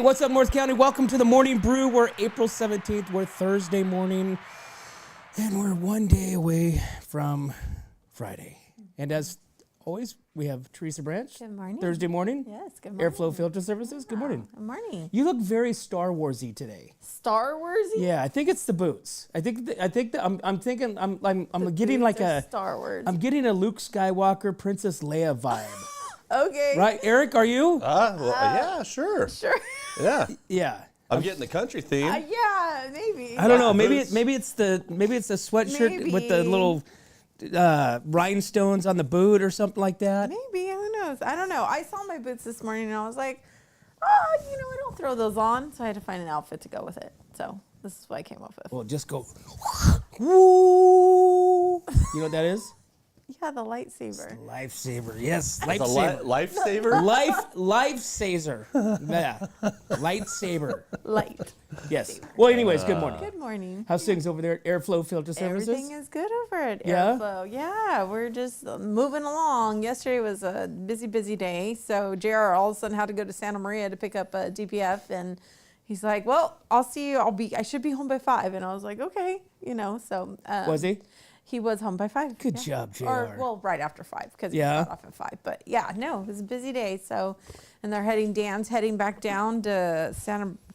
Hey, what's up, North County? Welcome to the Morning Brew. We're April 17th. We're Thursday morning, and we're one day away from Friday. And as always, we have Teresa Branch. Good morning. Thursday morning. Yes, good morning. Airflow Filter Services. Good morning. Good morning. You look very Star Warsy today. Star Warsy? Yeah, I think it's the boots. I'm getting like a Star Wars. I'm getting a Luke Skywalker, Princess Leia vibe. Okay. Right, Eric? Are you? Yeah, sure. Sure. Yeah. Yeah. I'm getting the country theme. Yeah, maybe. I don't know. Maybe boots. it's the sweatshirt with the little rhinestones on the boot or something like that. Maybe. Who knows? I don't know. I saw my boots this morning and I was like, I don't throw those on. So I had to find an outfit to go with it. So this is what I came up with. Well, just go. Woo! You know what that is? Yeah, the lightsaber. Lifesaver. Yes, It's a lifesaver. lifesaver? Lifesaver. Yeah. Lightsaber. Light. Yes. Well, anyways, good morning. Good morning. How's things over there at Airflow Filter Services? Everything is good over at Yeah? Airflow. Yeah, we're just moving along. Yesterday was a busy day. So JR all of a sudden had to go to Santa Maria to pick up a DPF, and he's like, "Well, I'll see you. I should be home by 5." And I was like, "Okay," So Was he? He was home by 5. Good job, JR. Or right after 5 because he Yeah. got off at 5. But yeah, no, it was a busy day. So, and Dan's heading back down to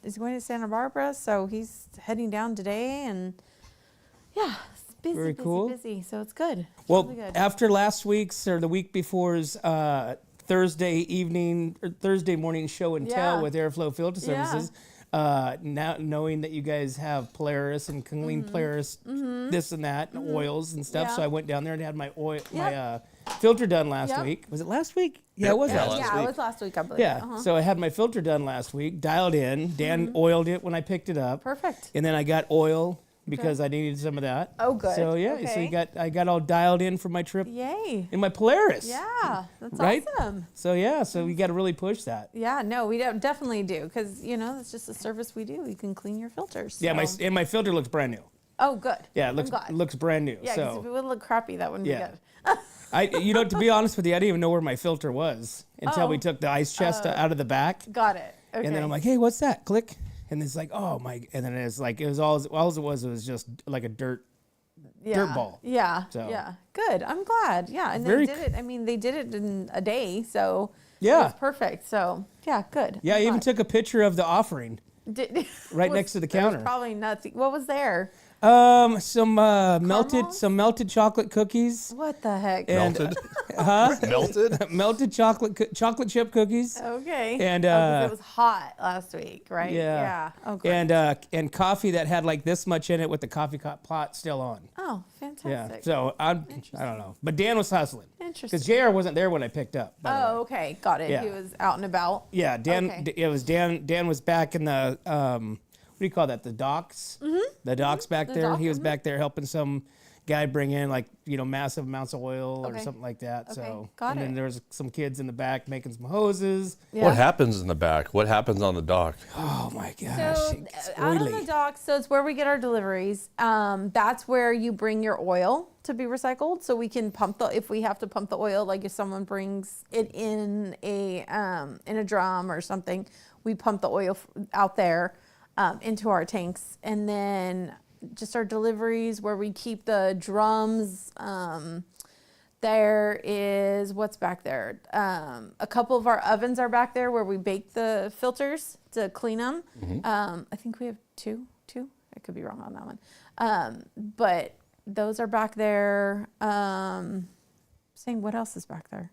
he's going to Santa Barbara. So he's heading down today, and yeah, it's busy, Very cool. busy. So it's good. It's Well, really good. after last week's or the week before's Thursday morning show and tell Yeah. with Airflow Filter Yeah. Services, now knowing that you guys have Polaris and clean Polaris, this and that, and oils and stuff, Yeah. so I went down there and had my Yep. filter done last Yep. week. Was it last week? Yeah, it was Yeah, last last week. Yeah, it week. was last week, I believe. Yeah, so I had my filter done last week, dialed in. Dan oiled it when I picked it up. Perfect. And then I got oil because I needed some of that. Oh, good. So yeah, so Okay. I got all dialed in for my trip Yay. in my Polaris. Yeah, that's Right? awesome. So yeah, so you got to really push that. Yeah, no, we definitely do because, it's just a service we do. We can clean your filters. Yeah, so. my filter looks brand new. Oh, good. Yeah, it I'm looks glad. looks brand new. Yeah, because if it so would look crappy, that wouldn't Yeah. be good. to be honest with you, I didn't even know where my filter was until we Oh. took the ice chest out of the back, Got it. Okay. and then I'm like, hey, what's that? Click, and it's like, oh my, and then it's like it was all it was just like a dirt ball. Yeah. So- Yeah. Good. I'm glad. Yeah. And Very they did it. I mean, they did it in a day, so Yeah. it was perfect. So yeah, good. Yeah, I I'm even glad. took a picture of the offering. Right next to the there was counter. Probably nothing. What was there? Some melted chocolate cookies What the heck? and Melted? melted chocolate chip cookies. Okay. And, 'cause it was hot last week, right? Yeah. Oh, great. And coffee that had like this much in it with the coffee pot still on. Oh, Yeah. fantastic. So I don't know, but Dan was hustling Interesting. because JR wasn't there when I picked up. by the way. Oh, okay. Got it. Yeah. He was out and about. Yeah, Dan. Okay. It was Dan. Dan was back in the what do you call that? The docks. The docks back The there. dock, He was back there helping some guy bring in like massive amounts of oil or Okay. something like that. Okay, So got and then it. there was some kids in the back making some hoses. Yeah. What happens in the back? What happens on the dock? Oh my gosh! So it's out on oily. the docks, so it's where we get our deliveries. That's where you bring your oil to be recycled. So we can if we have to pump the oil, like if someone brings it in a drum or something, we pump the oil out there into our tanks. And then just our deliveries where we keep the drums. There is, what's back there? A couple of our ovens are back there where we bake the filters to clean them. I think we have two. I could be wrong on that one. But those are back there. Saying what else is back there?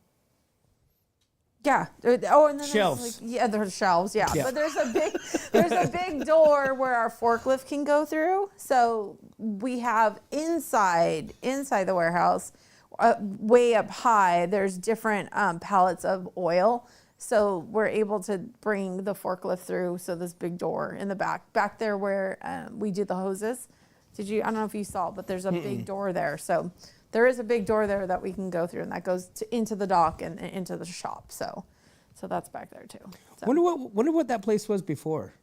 Yeah. Oh, and then Shelves. there's shelves. Yeah. Yeah. But there's a big door where our forklift can go through. So we have inside the warehouse, way up high, there's different pallets of oil. So we're able to bring the forklift through. So this big door in the back there where we do the hoses. I don't know if you saw, but there's a big door there. So there is a big door there that we can go through, and that goes into the dock and into the shop. So that's back there too. So Wonder what that place was before.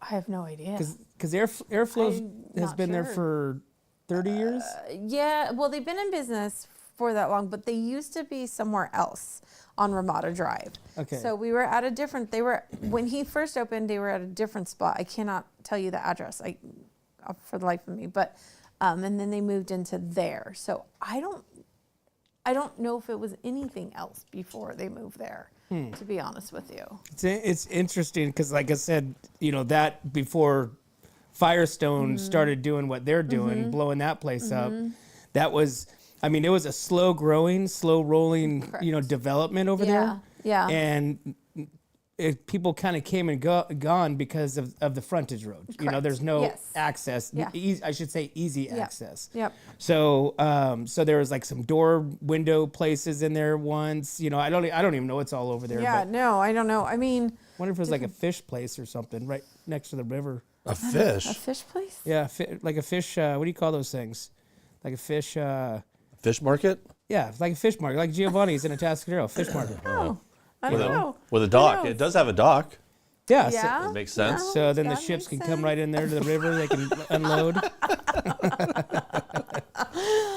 I have no idea. Because Airflow I'm has not been there sure. for 30 years. Yeah, well, they've been in business for that long, but they used to be somewhere else on Ramada Drive. Okay. So we were at a different, when he first opened, they were at a different spot. I cannot tell you the address for the life of me, but, and then they moved into there. So I don't know if it was anything else before they moved there, to be honest with you. It's interesting because, like I said, that before Firestone started doing what they're doing, blowing that place up, that was, it was a slow growing, slow rolling, development over there. Yeah. And people kind of came and gone because of the frontage road. Correct. There's no Yes. access. Yeah. I should say easy access. Yep. So so there was like some door window places in there once. I don't even know what's all over there. Yeah, But no, I don't know. I mean, wonder if it was like a fish place or something right next to the river. A fish. a fish place? Yeah, like a fish. What do you call those things? Like a fish. Fish market? Yeah, like a fish market, like Giovanni's in Atascadero, fish market. Oh, I don't know. With a dock. knows? It does have a dock. Yeah. Yeah. It makes sense. So then the That ships makes can come right in there to the river. They can unload.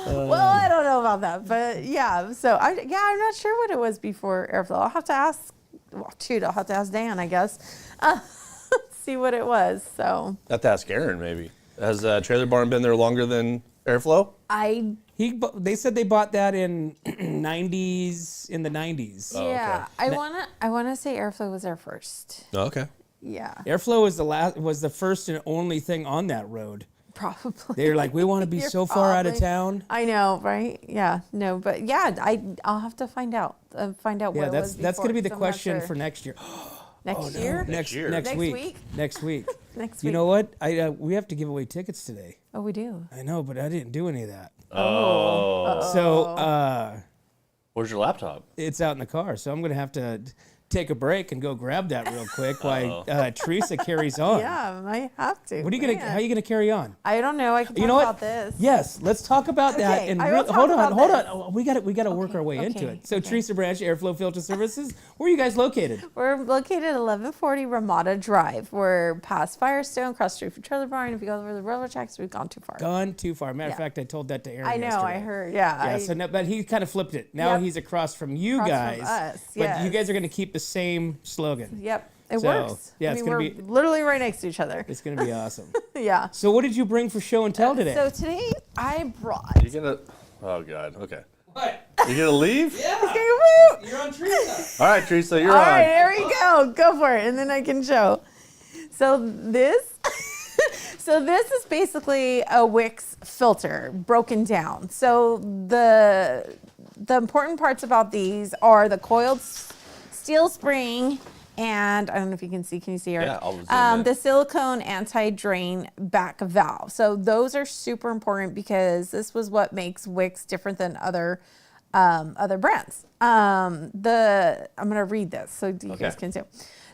Well, I don't know about that, but yeah. So I'm not sure what it was before airflow. I'll have to ask. Well, I'll have to ask Dan, I guess. See what it was. So Have to ask Aaron, maybe. Has Trailer Barn been there longer than Airflow? They said they bought that in in the 90s. Oh, yeah. okay. I wanna say airflow was there first. Oh, okay. Yeah, Airflow was the first and only thing on that road. probably. They were like, we want to be You're so far out of probably- town. I know, right? Yeah, no, but yeah, I'll have to find out. Where Yeah, it was that's going to be the before, 'cause I'm not question sure. for next year. next year. Next year. Next Next week. week? Next week. Next You week. know what? We have to give away tickets today. Oh, we do. I know, but I didn't do any of that. Oh. So Where's your laptop? it's out in the car. So I'm going to have to take a break and go grab that real quick while Teresa carries on. Yeah, I might have to. What are you gonna? Man. How are you gonna carry on? I don't know. I can talk You know what? about this. Yes, let's talk about that. Okay, And I will talk hold about on. this. Oh, we got to work our way into okay, it. So okay. Teresa Branch, Airflow Filter Services. Where are you guys located? We're located at 1140 Ramada Drive. We're past Firestone, cross the street from Trailer Barn. If you go over the railroad tracks, we've gone too far. Gone too far. Matter of Yeah. fact, I told that to Aaron. I know. yesterday. I heard. Yeah. Yeah. So, but he kind of flipped it. Now Yep. he's across from you Across guys. from us, But you yes. guys are gonna keep the same slogan. Yep. It So, works. yeah, I it's mean, gonna we're be- literally right next to each other. It's gonna be awesome. Yeah. So what did you bring for show and tell today? So today I brought. You gonna? Oh God. Okay. What? You gonna leave? Yeah. Woo! You're on Teresa. All right, Teresa, you're All on. right, there we go. Go for it, and then I can show. So this, this is basically a Wix filter broken down. So the important parts about these are the coiled steel spring, and I don't know if you can see. Can you see here? Yeah, I'll zoom in. The silicone anti-drain back valve. So those are super important because this was what makes Wix different than other brands. I'm gonna read this so you guys can see.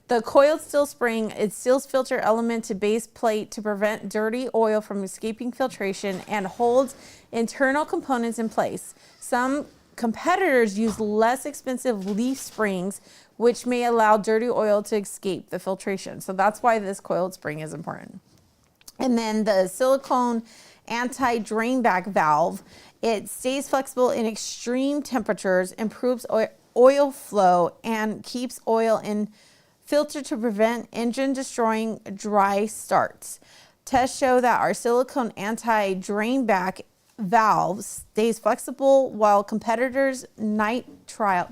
The coiled steel spring, it seals filter element to base plate to prevent dirty oil from escaping filtration and holds internal components in place. Some competitors use less expensive leaf springs, which may allow dirty oil to escape the filtration. So that's why this coiled spring is important. And then the silicone anti-drain back valve, it stays flexible in extreme temperatures, improves oil flow, and keeps oil in filter to prevent engine destroying dry starts. Tests show that our silicone anti-drain back valve stays flexible while competitors' nitrile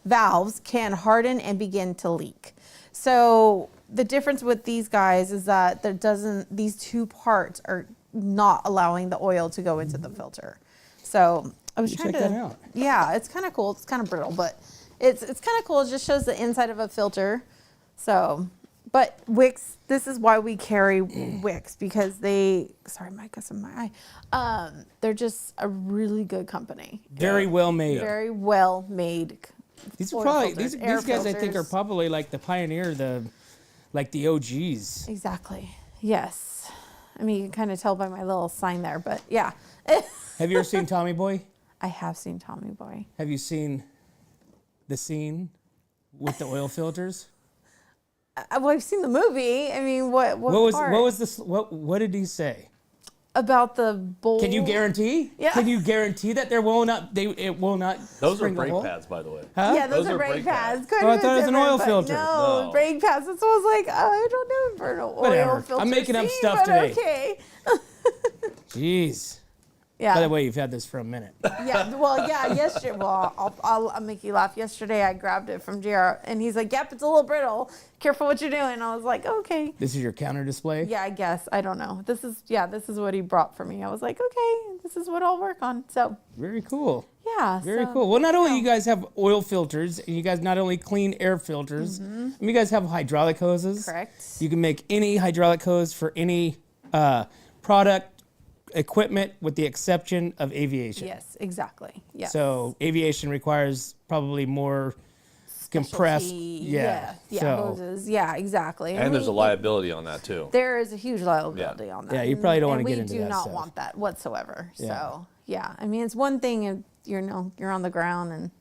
valves can harden and begin to leak. So the difference with these guys is that these two parts are not allowing the oil to go into the filter. So I was trying check to, that out. yeah, it's kind of cool. It's kind of brittle, but it's kind of cool. It just shows the inside of a filter. So, but Wix, this is why we carry Wix, because sorry, Mike, got some in my eye. They're just a really good company. Very well made. Very well made. These are oil probably filters, these air guys I think are filters. probably like the pioneer, the OGs. Exactly. Yes. I mean, you can kind of tell by my little sign there, but yeah. Have you ever seen Tommy Boy? I have seen Tommy Boy. Have you seen the scene with the oil filters? Well, I've seen the movie. I mean, what What part? what did he say? About the bowl. Can you guarantee? Yeah. Can you guarantee that there will not? It will not. Those are spring a brake hole? pads, by the way. Huh? Yeah, those are brake pads. Quite a Oh, I bit thought it was an different, oil but filter. No, No. brake pads. That's what I was like, I don't know for an oil Whatever. filter. I'm making up scene, stuff but today. Okay. Jeez. Yeah. By the way, you've had this for a minute. Yeah, well, yeah, yesterday, well, I'll make you laugh. Yesterday, I grabbed it from JR, and he's like, yep, it's a little brittle. Careful what you're doing. I was like, okay. This is your counter display? Yeah, I guess. I don't know. This is what he brought for me. I was like, okay, this is what I'll work on. So, Very cool. yeah. Very so, cool. Well, not only yeah. you guys have oil filters, and you guys not only clean air filters, you guys have hydraulic hoses. Correct. You can make any hydraulic hose for any product, equipment, with the exception of aviation. Yes, exactly. Yeah. So aviation requires probably more compressed. Specialty, Yeah. Yeah, So hoses. Yeah, exactly. And there's a liability on that too. There is a huge liability on that. Yeah, you probably don't And wanna get into we do that not stuff. want that whatsoever. Yeah. So, yeah. I mean, it's one thing if you're on the ground and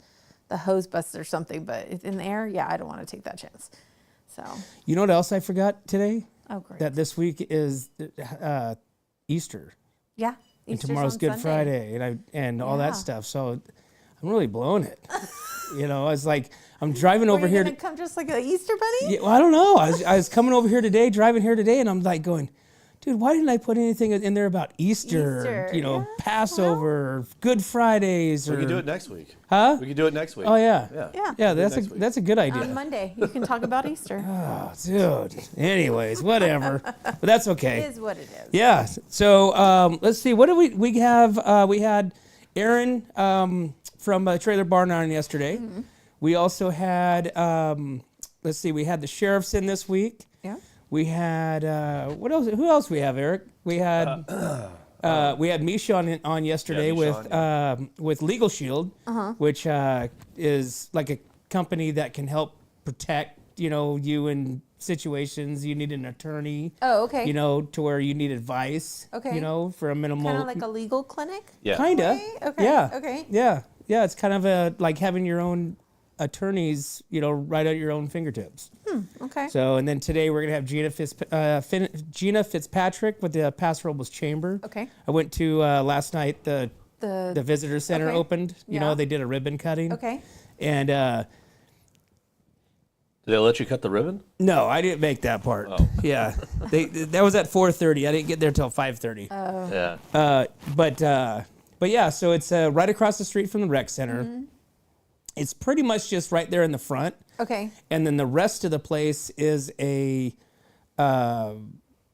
the hose busts or something, but it's in the air, yeah, I don't want to take that chance. So, You know what else I forgot today? oh, great. That this week is Easter. Yeah. And Easter's tomorrow's on Good Sunday. Friday and all Yeah. that stuff. So I'm really blowing it. It's like I'm driving over Were you here. gonna come just like an Easter bunny? Yeah, well, I don't know. I was coming over here today, driving here today, and I'm like going, dude, why didn't I put anything in there about Easter? Easter, yeah. Passover, Good Fridays, or We can do it next week. Huh? We can do it next week. Oh yeah. Yeah. Yeah, that's next week. that's a good idea. On Monday, you can talk about Easter. Oh, dude. Anyways, whatever. But that's okay. It is what it is. Yeah. So let's see. What do we have? We had Aaron from Trailer Barn on yesterday. Mm-hmm. We also had let's see. We had the sheriffs in this week. Yeah. We had what else? Who else we have, Eric? We had Misha on yesterday Misha with Legal Shield, which is like a company that can help protect you in situations you need an attorney. Oh, okay. To where you need advice. Okay. For a minimal. Kind of like a legal clinic. Yeah. Kinda. way? Okay, Yeah. okay. Yeah. Yeah. It's kind of like having your own attorneys, right at your own fingertips. Okay. So, and then today we're gonna have Gina Fitzpatrick with the Pastoral Chamber. Okay. I went to last night. The The visitor center okay. opened. Yeah. They did a ribbon cutting. Okay. And Did they let you cut the ribbon? no, I didn't make that part. Oh. Yeah, that was at 4:30. I didn't get there till 5:30. Yeah. But yeah, so it's right across the street from the rec center. Mm-hmm. It's pretty much just right there in the front. Okay. And then the rest of the place is a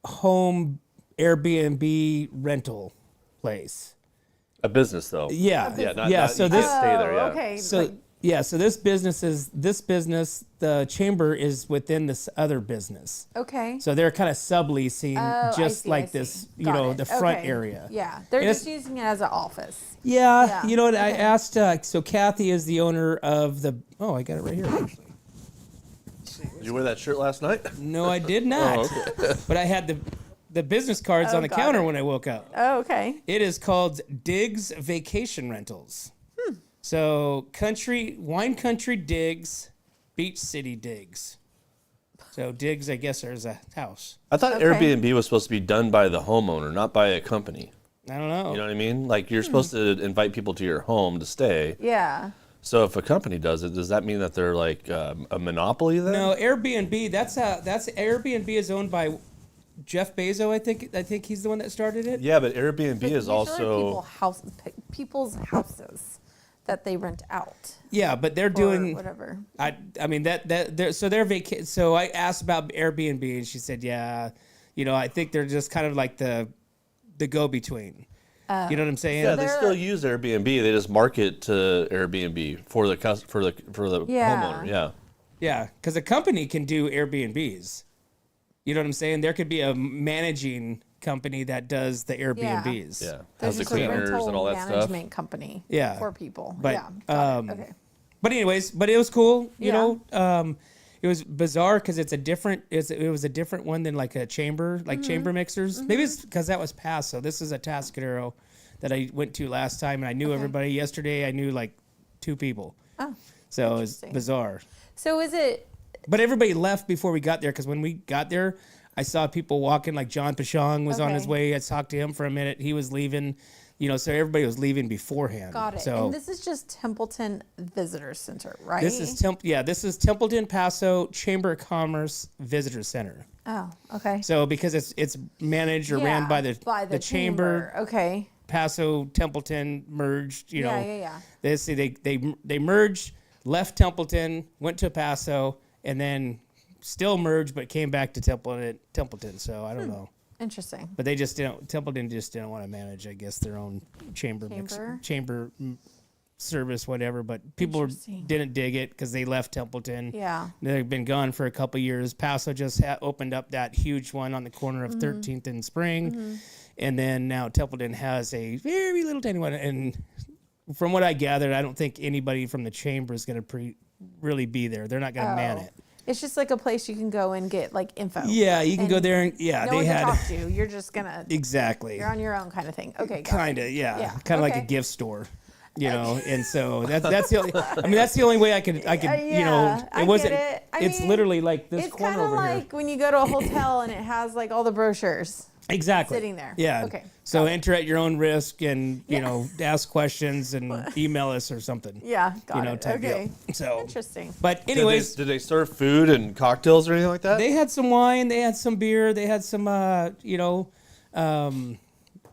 home Airbnb rental place. A business though. Yeah. Yeah. Not, Yeah, Not, so you this- can't stay there. Yeah. Okay. So like- yeah, so this business, the chamber is within this other business. okay. So they're kind of subleasing Oh, just I like see. this, Got it. the front Okay. area. Yeah. They're And just using it as an office. Yeah, Yeah, you know what? I okay. asked. So Kathy is the owner of the. Oh, I got it right here. Actually. Did you wear that shirt last night? No, I did not. okay. But I had the business cards Oh, on the got counter it. when I woke up. Oh, okay. It is called Diggs Vacation Rentals. So wine country Diggs, beach city Diggs. So Diggs, I guess, there's a house. I thought Okay. Airbnb was supposed to be done by the homeowner, not by a company. I don't know. You know what I mean? Like you're supposed to invite people to your home to stay. Yeah. So if a company does it, does that mean that they're like a monopoly then? No, Airbnb. That's Airbnb is owned by Jeff Bezos. I think he's the one that started it. Yeah, but Airbnb But is usually also. people's houses that they rent out. Yeah, but they're Or doing. whatever. I mean so I asked about Airbnb and she said, yeah, I think they're just kind of like the go between. You know what I'm saying? Yeah, they they're- still use Airbnb. They just market to Airbnb for the Yeah. homeowner. Yeah. Yeah, because a company can do Airbnbs. You know what I'm saying? There could be a managing company that does the Airbnbs. Yeah. There's Has the just a cleaners rental and all that stuff. management company. Yeah. For people. But, yeah. Got it. Okay. But anyways, it was cool. You Yeah. know, it was bizarre because it was a different one than like a chamber, like Mm-hmm. chamber mixers. Maybe it's because that was past. So this is a Tascadero that I went to last time, and I knew everybody. Yesterday, I knew like 2 people. Oh. So it was Interesting. bizarre. So is it But everybody left before we got there because when we got there, I saw people walking, like John Pashong was on his Okay. way. I talked to him for a minute. He was leaving, so everybody was leaving beforehand. Got it. So And this is just Templeton Visitor Center, right? this is Templeton Paso Chamber of Commerce Visitor Center. Oh, okay. So because it's managed or ran by the chamber, Okay. Paso, Templeton merged, Yeah. They say they merged, left Templeton, went to Paso, and then still merged, but came back to Templeton. So I don't know. Interesting. But Templeton just didn't want to manage, I guess, their own chamber service, whatever. But people Interesting. didn't dig it because they left Templeton. Yeah. They've been gone for a couple years. Paso just opened up that huge one on the corner of 13th and Spring. And then now Templeton has a very little tiny one. And from what I gathered, I don't think anybody from the chamber is going to really be there. They're not going to man it. It's just like a place you can go and get like info. Yeah, you can go there and No one to talk to. You're just gonna. Exactly. You're on your own kind of thing. Okay. Kind of, yeah. Yeah, Kind of like a okay. gift store, and so that's the only. I mean, that's the only way I could, I wasn't. get it. I It's mean, literally like this It's corner kind of over like when you go to a hotel and it has like all the brochures. Exactly. Sitting there. Yeah. Okay. So enter at your own risk and, ask questions and email us or something. Yeah. Got it. Type Okay. deal. So, Interesting. but anyways, Did they serve food and cocktails or anything like that? they had some wine, they had some beer, they had some,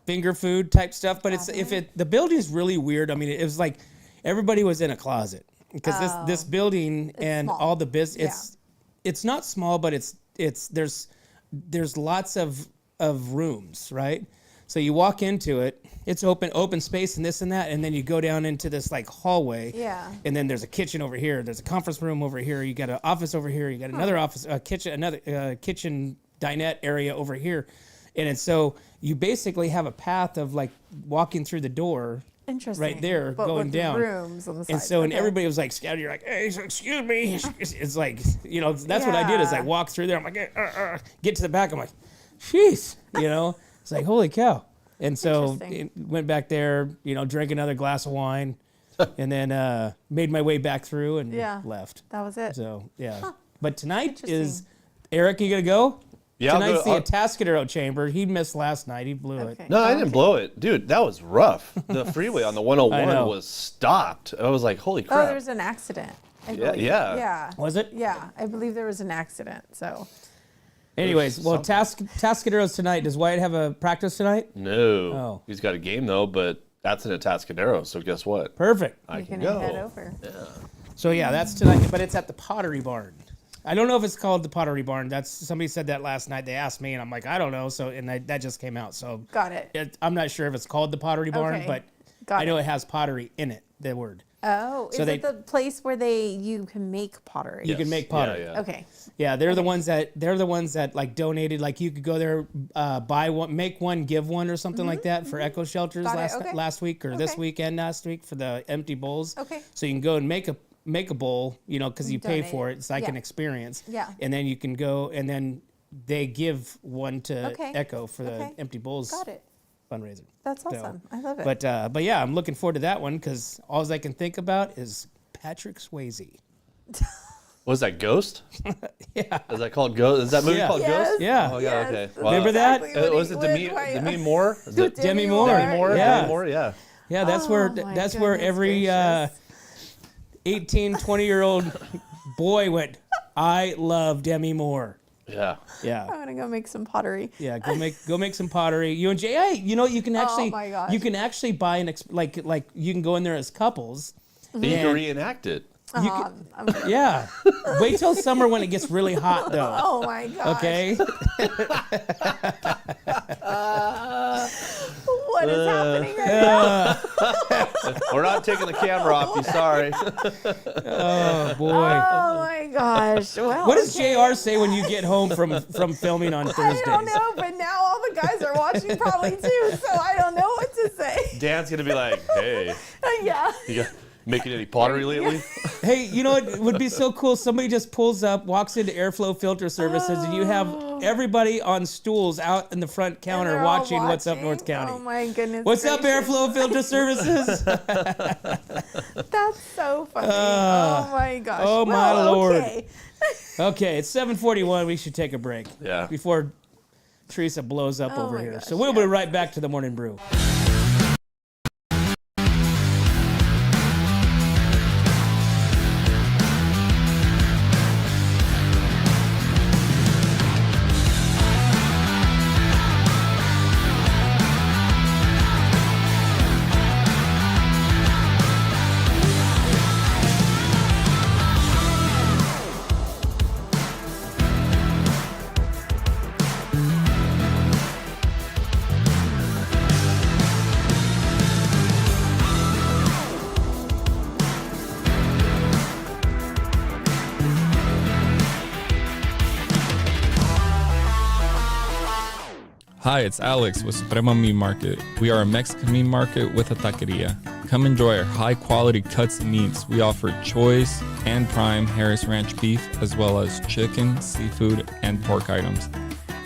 finger food type stuff. But the building's really weird. I mean, it was like everybody was in a closet because this building and small. all the business, it's not small, but there's lots of rooms, right? So you walk into it, it's open space and this and that, and then you go down into this like hallway. Yeah. And then there's a kitchen over here, there's a conference room over here, you got an office over here, you got another office, another kitchen dinette area over here. And so you basically have a path of like walking through the door. Interesting. Right there, but going with down. Rooms on the side. And so, and Okay. everybody was like scouting. You're like, hey, excuse me. It's like, that's what I did is I Yeah. walked through there. I'm like, get to the back. I'm like, jeez, it's like, holy cow. And so Interesting. went back there, drank another glass of wine and then made my way back through and left. That was it. So, yeah. But tonight is, Interesting. Eric, you going to go? Yeah, I'll Tonight's go. the Atascadero Chamber. He missed last night. He blew it. Okay. No, I Oh, didn't okay. blow it. Dude, that was rough. The freeway on the 101 know. was stopped. I was like, holy Oh, crap. there was an accident. I Yeah, believe. yeah. Yeah. Was it? Yeah, I believe there was an accident. So Anyways, well, Tascadero's tonight. Does Wyatt have a practice tonight? No. Oh. He's got a game, though, but that's in Atascadero, so guess what? Perfect. I you're can gonna go. head over. So yeah, that's tonight, but it's at the Pottery Barn. I don't know if it's called the Pottery Barn. Somebody said that last night. They asked me, and I'm like, I don't know. So that just came out. So Got it. I'm not sure if it's called the Pottery Barn, Okay. but Got I know it. it has pottery in it. The word. Oh, So is they- it the place where you can make pottery? You can make pottery. Yeah, yeah. Okay. Yeah, they're the ones that like donated. Like you could go there, buy one, make one, give one, or something like that for Echo Shelters Mm-hmm. Got it, okay. last week or this Okay. weekend last week for the empty bowls. Okay. So you can go and make a bowl, because you pay Donate for it. it. It's like Yeah. an experience. Yeah. And then you can go and then they give one to Okay. Echo for the Okay. empty bowls Got it. fundraiser. That's So, awesome. I love it. But yeah, I'm looking forward to that one because all I can think about is Patrick Swayze. Was that Ghost? Yeah. Is that called Ghost? Is that movie Yeah. called Yes. Ghost? Yeah. Oh, yeah, Yes. okay. Remember that? Was it Demi Moore? Is it Demi Moore. Demi Moore? Yeah. Demi Moore, yeah. Yeah, that's Oh, where my goodness every gracious. 18, 20-year-old boy went, I love Demi Moore. Yeah. Yeah. I'm gonna go make some pottery. Yeah, go make some pottery. You and Jay, hey, you can actually my gosh. you can actually buy like you can go in there as couples. You can reenact it. You can, yeah. Wait till summer when it gets really hot though. Oh my gosh. Okay? What is happening right now? We're not taking the camera off you, sorry. Oh boy. Oh my gosh. Well, What does okay. JR say when you get home from filming on Thursdays? I don't know, but now all the guys are watching probably too, so I don't know what to say. Dan's going to be like, hey, Yeah. you got making any pottery lately? Hey, you know what would be so cool? Somebody just pulls up, walks into Airflow Filter Services, and you have everybody on stools out in the front counter They're all watching What's Up North County. Oh my goodness. What's up, gracious. Airflow Filter Services? That's so funny. Oh my gosh. oh my Well, Lord. Okay. Okay, it's 7:41. We should take a break. Yeah. Before Teresa blows up Oh over my here. gosh, So we'll be yeah. right back to the Morning Brew. Hi, it's Alex with Suprema Meat Market. We are a Mexican meat market with a taqueria. Come enjoy our high-quality cuts and meats. We offer choice and prime Harris Ranch beef, as well as chicken, seafood, and pork items.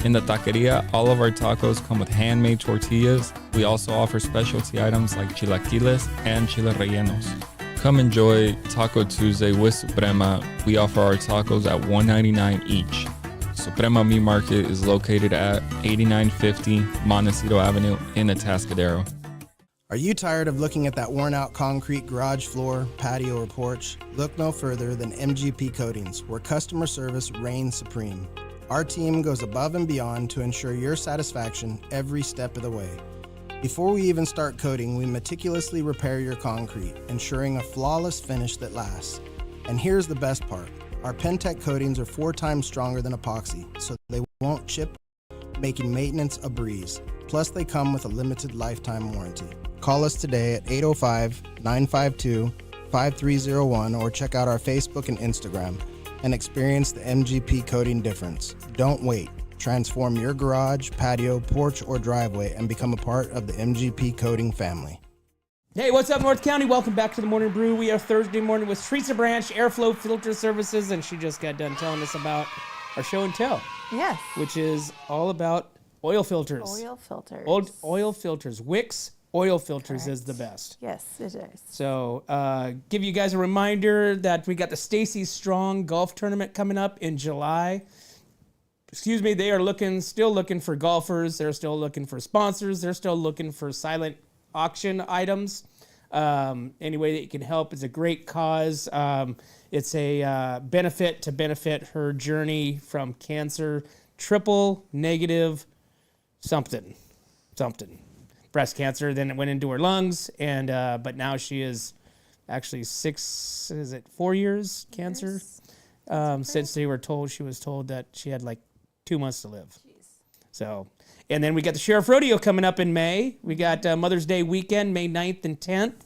In the taqueria, all of our tacos come with handmade tortillas. We also offer specialty items like chilaquiles and chile rellenos. Come enjoy Taco Tuesday with Suprema. We offer our tacos at $1.99 each. Suprema Meat Market is located at 8950 Montecito Avenue in Atascadero. Are you tired of looking at that worn-out concrete garage floor, patio, or porch? Look no further than MGP Coatings, where customer service reigns supreme. Our team goes above and beyond to ensure your satisfaction every step of the way. Before we even start coating, we meticulously repair your concrete, ensuring a flawless finish that lasts. And here's the best part. Our Pentec coatings are 4 times stronger than epoxy, so they won't chip, making maintenance a breeze. Plus, they come with a limited lifetime warranty. Call us today at 805-952-5301 or check out our Facebook and Instagram and experience the MGP coating difference. Don't wait. Transform your garage, patio, porch, or driveway and become a part of the MGP coating family. Hey, what's up, North County? Welcome back to the Morning Brew. We are Thursday morning with Teresa Branch, Airflow Filter Services, and she just got done telling us about our show and tell, Yes. which is all about oil filters. Oil filters. Oil filters. Wix Oil Filters is the best. Yes, it is. So, give you guys a reminder that we got the Stacy Strong Golf Tournament coming up in July. Excuse me, they are still looking for golfers. They're still looking for sponsors. They're still looking for silent auction items. Any way that you can help is a great cause. It's a benefit her journey from cancer, triple negative something, breast cancer. Then it went into her lungs, and but now she is actually 4 years cancer? Since she was told that she had like 2 months to live. Jeez. So. And then we got the Sheriff Rodeo coming up in May. We got Mother's Day weekend, May 9th and 10th.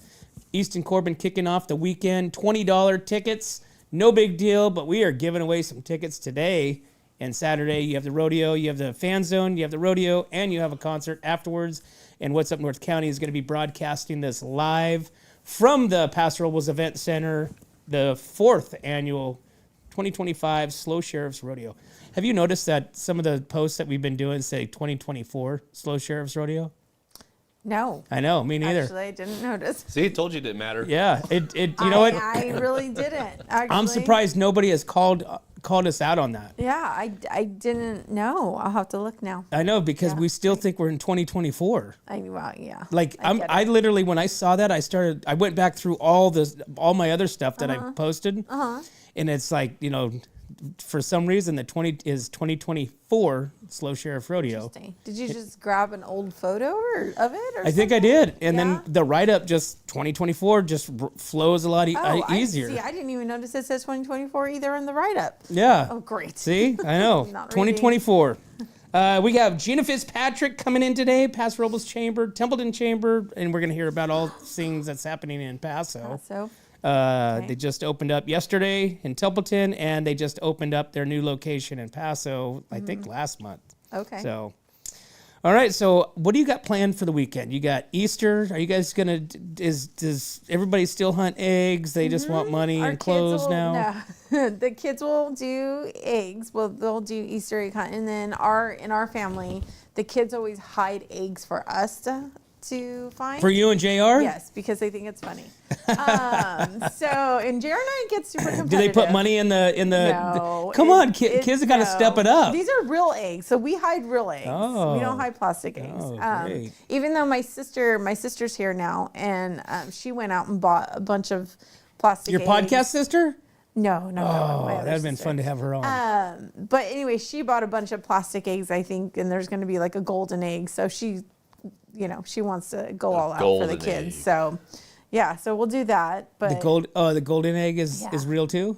Easton Corbin kicking off the weekend. $20 tickets. No big deal, but we are giving away some tickets today and Saturday. You have the rodeo, you have the fan zone, you have the rodeo, and you have a concert afterwards. And What's Up North County is going to be broadcasting this live from the Paso Robles Event Center, the 4th annual 2025 SLO Sheriff's Rodeo. Have you noticed that some of the posts that we've been doing say 2024 SLO Sheriff's Rodeo? No. I know, me neither. Actually, I didn't notice. See, told you it didn't matter. Yeah, you know what? I really didn't. Actually. I'm surprised nobody has called us out on that. Yeah, I didn't know. I'll have to look now. I know, because we still think we're in 2024. Well, yeah. Like I literally, when I saw that, I went back through all my other stuff that I posted, and it's like, for some reason the 2024 SLO Sheriff Rodeo. Did you just grab an old photo of it? Or I think I did, and then the write-up just 2024 just flows a lot easier. I didn't even notice it says 2024 either in the write-up. Yeah. Oh, great. See, I know. 2024. We have Gina Fitzpatrick coming in today, Paso Robles Chamber, Templeton Chamber, and we're going to hear about all things that's happening in Paso. They just opened up yesterday in Templeton, and they just opened up their new location in Paso, I think last month. Okay. So, all right. So, what do you got planned for the weekend? You got Easter. Are you guys does everybody still hunt eggs? They just want money and clothes now? No. The kids will do eggs. Well, they'll do Easter egg hunt, and then in our family, the kids always hide eggs for us to to find. For you and JR? Yes, because they think it's funny. And JR and I get super competitive. Do they put money in the? No. Come on, kids have got to step it up. These are real eggs, so we hide real eggs. Oh. We don't hide plastic eggs. Oh, great. Even though my sister's here now, and she went out and bought a bunch of plastic Your eggs. podcast sister? No. Oh, my other that'd have been sister. fun to have her on. But anyway, she bought a bunch of plastic eggs, I think, and there's going to be like a golden egg. So she wants to go all out for the golden kids. egg. So, yeah, so we'll do that. But The golden egg is real too?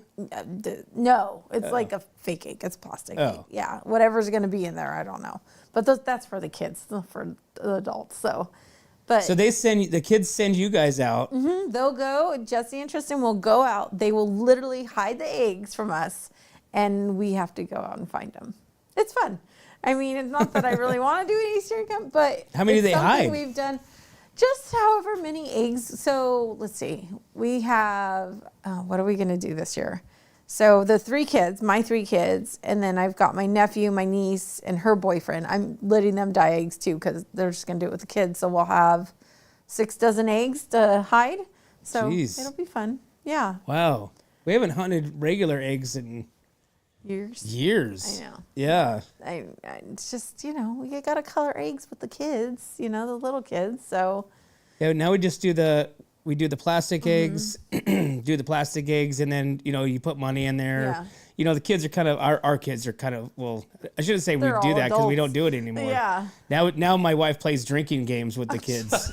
no, it's like a fake egg. It's plastic egg. Oh. Yeah, whatever's going to be in there, I don't know. But that's for the kids, not for the adults. So the kids send you guys out. they'll go. Jesse and Tristan will go out. They will literally hide the eggs from us, and we have to go out and find them. It's fun. I mean, it's not that I really want to do an Easter egg hunt, but How many do they hide? We've done just however many eggs. So let's see. We have what are we going to do this year? So the my 3 kids, and then I've got my nephew, my niece, and her boyfriend. I'm letting them dye eggs too because they're just going to do it with the kids. So we'll have 6 dozen eggs to hide. So Jeez. it'll be fun. Yeah. Wow. We haven't hunted regular eggs in years. I know. Yeah. It's just, we got to color eggs with the kids, the little kids. So Yeah, now we just do the plastic Mm-hmm. eggs, do the plastic eggs, and then you put money in there. Yeah. The kids are kind of our kids are kind of I shouldn't say we They're do all that because we don't adults. do it anymore. Yeah. Now my wife plays drinking games with the kids.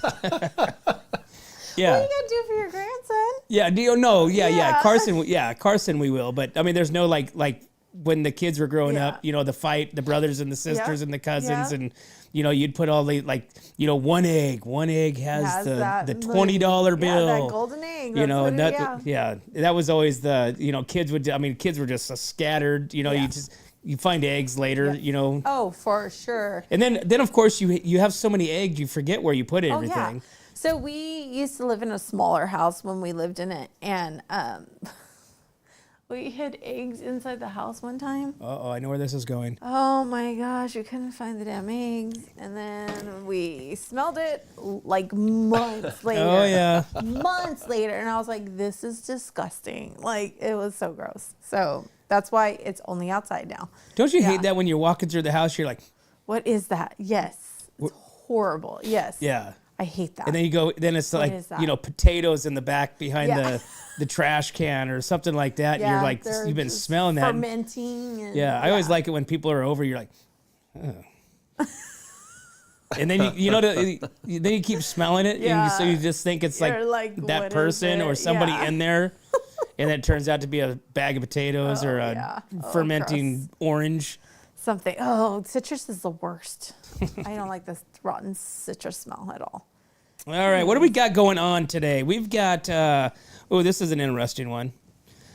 Yeah. What are you going to do for your grandson? Yeah. Do you know? Yeah. Yeah. Carson, we will. But I mean, there's no like when the kids were growing Yeah. up, the fight, the brothers and the sisters Yeah. and the cousins, Yeah. and you'd put all the one egg has the $20 bill. Yeah, that golden egg. That was always the kids were just scattered. Yeah. You find eggs later. Oh, for sure. And then of course you have so many eggs you forget where you put everything. Oh, yeah. So we used to live in a smaller house when we lived in it, and we hid eggs inside the house one time. Uh-oh, I know where this is going. Oh my gosh, we couldn't find the damn eggs. And then we smelled it like months later. Oh yeah. Months later. And I was like, this is disgusting. Like, it was so gross. So that's why it's only outside now. Don't you Yeah. hate that when you're walking through the house, you're like, What is that? Yes. It's horrible. Yes. yeah. I hate that. And then it's like, is that? potatoes in the back behind Yeah. the trash can or something like that. And you're like, they're you've been just smelling that. fermenting. And, Yeah, I always like it when people are over. You're like, oh. And then then you keep smelling it, Yeah. and so you just think it's You're like, that what is person or it? somebody Yeah. in there, and it turns out to be a bag of potatoes or a yeah. Oh, fermenting orange. something. Oh, citrus is the worst. I don't like this rotten citrus smell at all. All right, what do we got going on today? We've got this is an interesting one.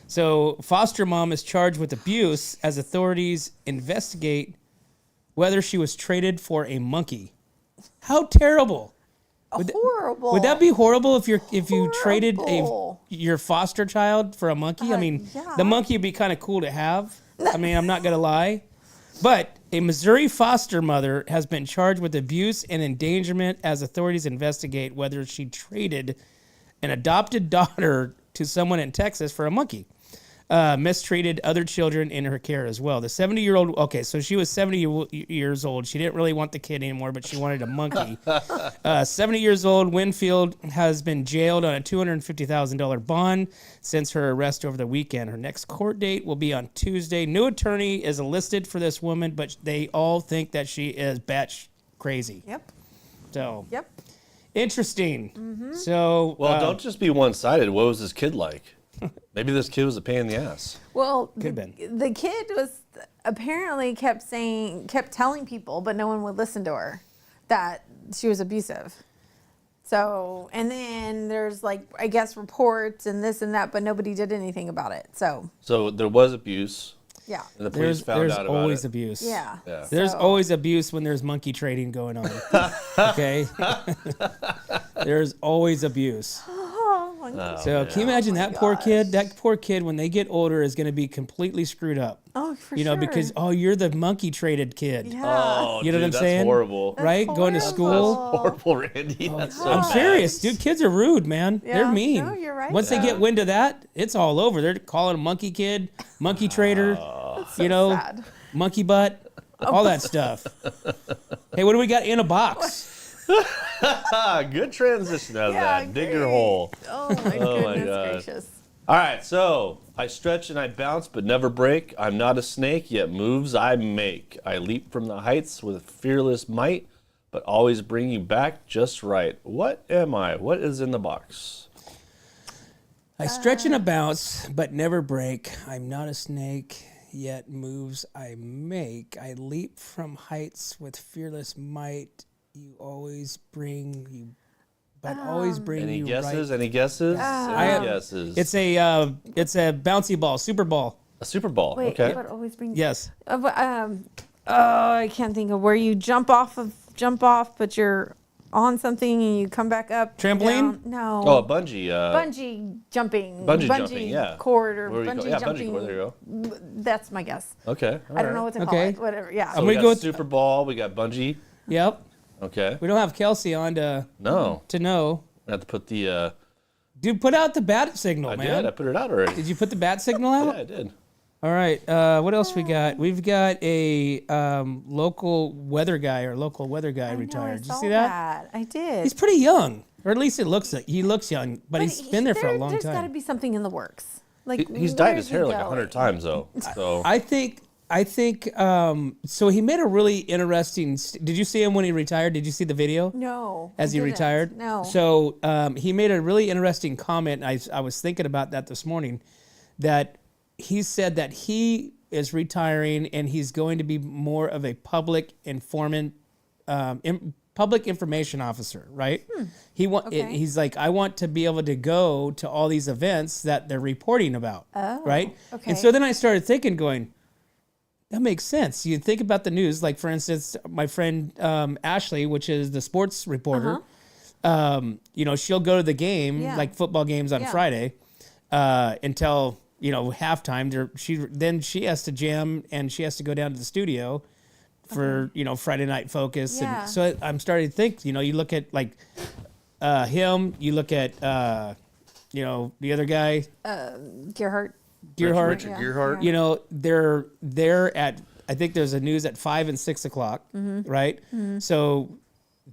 So, foster mom is charged with abuse as authorities investigate whether she was traded for a monkey. How terrible! Horrible. Would that be horrible if you traded Horrible. your foster child for a monkey? I mean, yeah. the monkey would be kind of cool to have. I mean, I'm not gonna lie, but a Missouri foster mother has been charged with abuse and endangerment as authorities investigate whether she traded an adopted daughter to someone in Texas for a monkey. Mistreated other children in her care as well. The 70-year-old, okay, so she was 70 years old. She didn't really want the kid anymore, but she wanted a monkey. 70 years old, Winfield has been jailed on a $250,000 bond since her arrest over the weekend. Her next court date will be on Tuesday. New attorney is enlisted for this woman, but they all think that she is batch crazy. Yep. So, Yep. interesting. Mm-hmm. So, Well, don't just be one-sided. What was this kid like? Maybe this kid was a pain in the ass. Well, Could've been. the kid was apparently kept telling people, but no one would listen to her, that she was abusive. So, and then there's I guess reports and this and that, but nobody did anything about it. So, There was abuse, yeah. and the police found there's out about always it. abuse. Yeah. Yeah. There's So- always abuse when there's monkey trading going on. Okay? There's always abuse. Oh monkey. So can you imagine that poor kid? That poor kid, when they get older, is going to be completely screwed up. Oh, for You know, sure. because you're the monkey traded kid. Yeah. Oh, You know what I'm dude, saying? That's horrible. Right? Going to That's school. horrible, Randy. That's so I'm bad. serious, dude. Kids are rude, man. They're Yeah. mean. No, you're right, Once they get wind of that, it's all over. They're calling a monkey kid, monkey trader, So you know, sad. monkey butt, all that stuff. Hey, what do we got in a box? Good transition out of that. Dig your great. hole. Oh my Oh my goodness God. gracious. All right, so I stretch and I bounce, but never break. I'm not a snake, yet moves I make. I leap from the heights with fearless might, but always bring you back just right. What am I? What is in the box? I stretch and a bounce, but never break. I'm not a snake, yet moves I make. I leap from heights with fearless might. You always bring you, but always bring Any you guesses? right. Any guesses? Any guesses? It's a bouncy ball, Super Ball. a Super Bowl. Wait, Okay. but always bring. Yes. I can't think of where you jump off, but you're on something and you come back up. Trampoline? down. No. Oh, a bungee. Bungee jumping. Bungee jumping, yeah. Cord or What do we call- bungee yeah, jumping. bungee cord. There you go. That's my guess. Okay. I don't know what to call Okay. it. Whatever. Yeah. So I'm we gonna got go with- Super Ball. We got bungee. Yep. Okay. We don't have Kelsey on to No. know. I have to put the. Dude, put out the bat signal, I man. did. I put it out already. Did you put the bat signal out? Yeah, I did. All right. What else we got? We've got a local weather guy retired. Did you see that? I did. He's pretty young, or at least he looks young. But he's been there for a long There's got to time. be something in the works. Like He's dyed his where's hair he like 100 going? times though. So I think. So he made a really interesting. Did you see him when he retired? Did you see the video? No. As I he didn't. retired? No. So he made a really interesting comment. I was thinking about that this morning, that he said that he is retiring and he's going to be more of a public public information officer, right? Okay. He's like, I want to be able to go to all these events that they're reporting about, right? okay. And so then I started thinking, going, that makes sense. You think about the news, like for instance, my friend Ashley, which is the sports reporter. She'll go to the game, Yeah. like football games on Yeah. Friday, until halftime. She has to jam and she has to go down to the studio for Friday Night Focus. Yeah. And so I'm starting to think. You look at like him. You look at the other guy, Gerhardt. Gearhart. Richard Yeah. Gearhart. Yeah. They're at, I think there's a news at 5 and 6 o'clock, right? So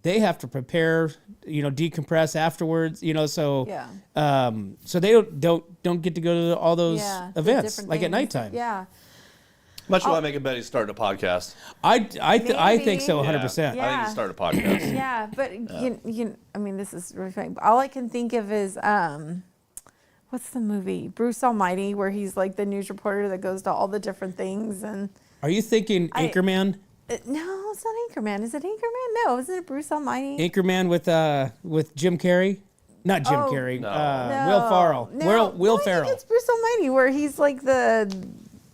they have to prepare, decompress afterwards, so Yeah. so they don't get to go to all those Yeah. the events different like at things. nighttime. Yeah. Much like I make a bet he's starting a podcast. I think so, Maybe. 100%. Yeah. I think he's starting a podcast. Yeah, but I mean, this is really funny. All I can think of is what's the movie Bruce Almighty, where he's like the news reporter that goes to all the different things. And Are you thinking Anchorman? no, it's not Anchorman. Is it Anchorman? No, isn't it Bruce Almighty? Anchorman with Jim Carrey? Not Jim Carrey. No. Will Ferrell. Will I Ferrell. think it's Bruce Almighty, where he's like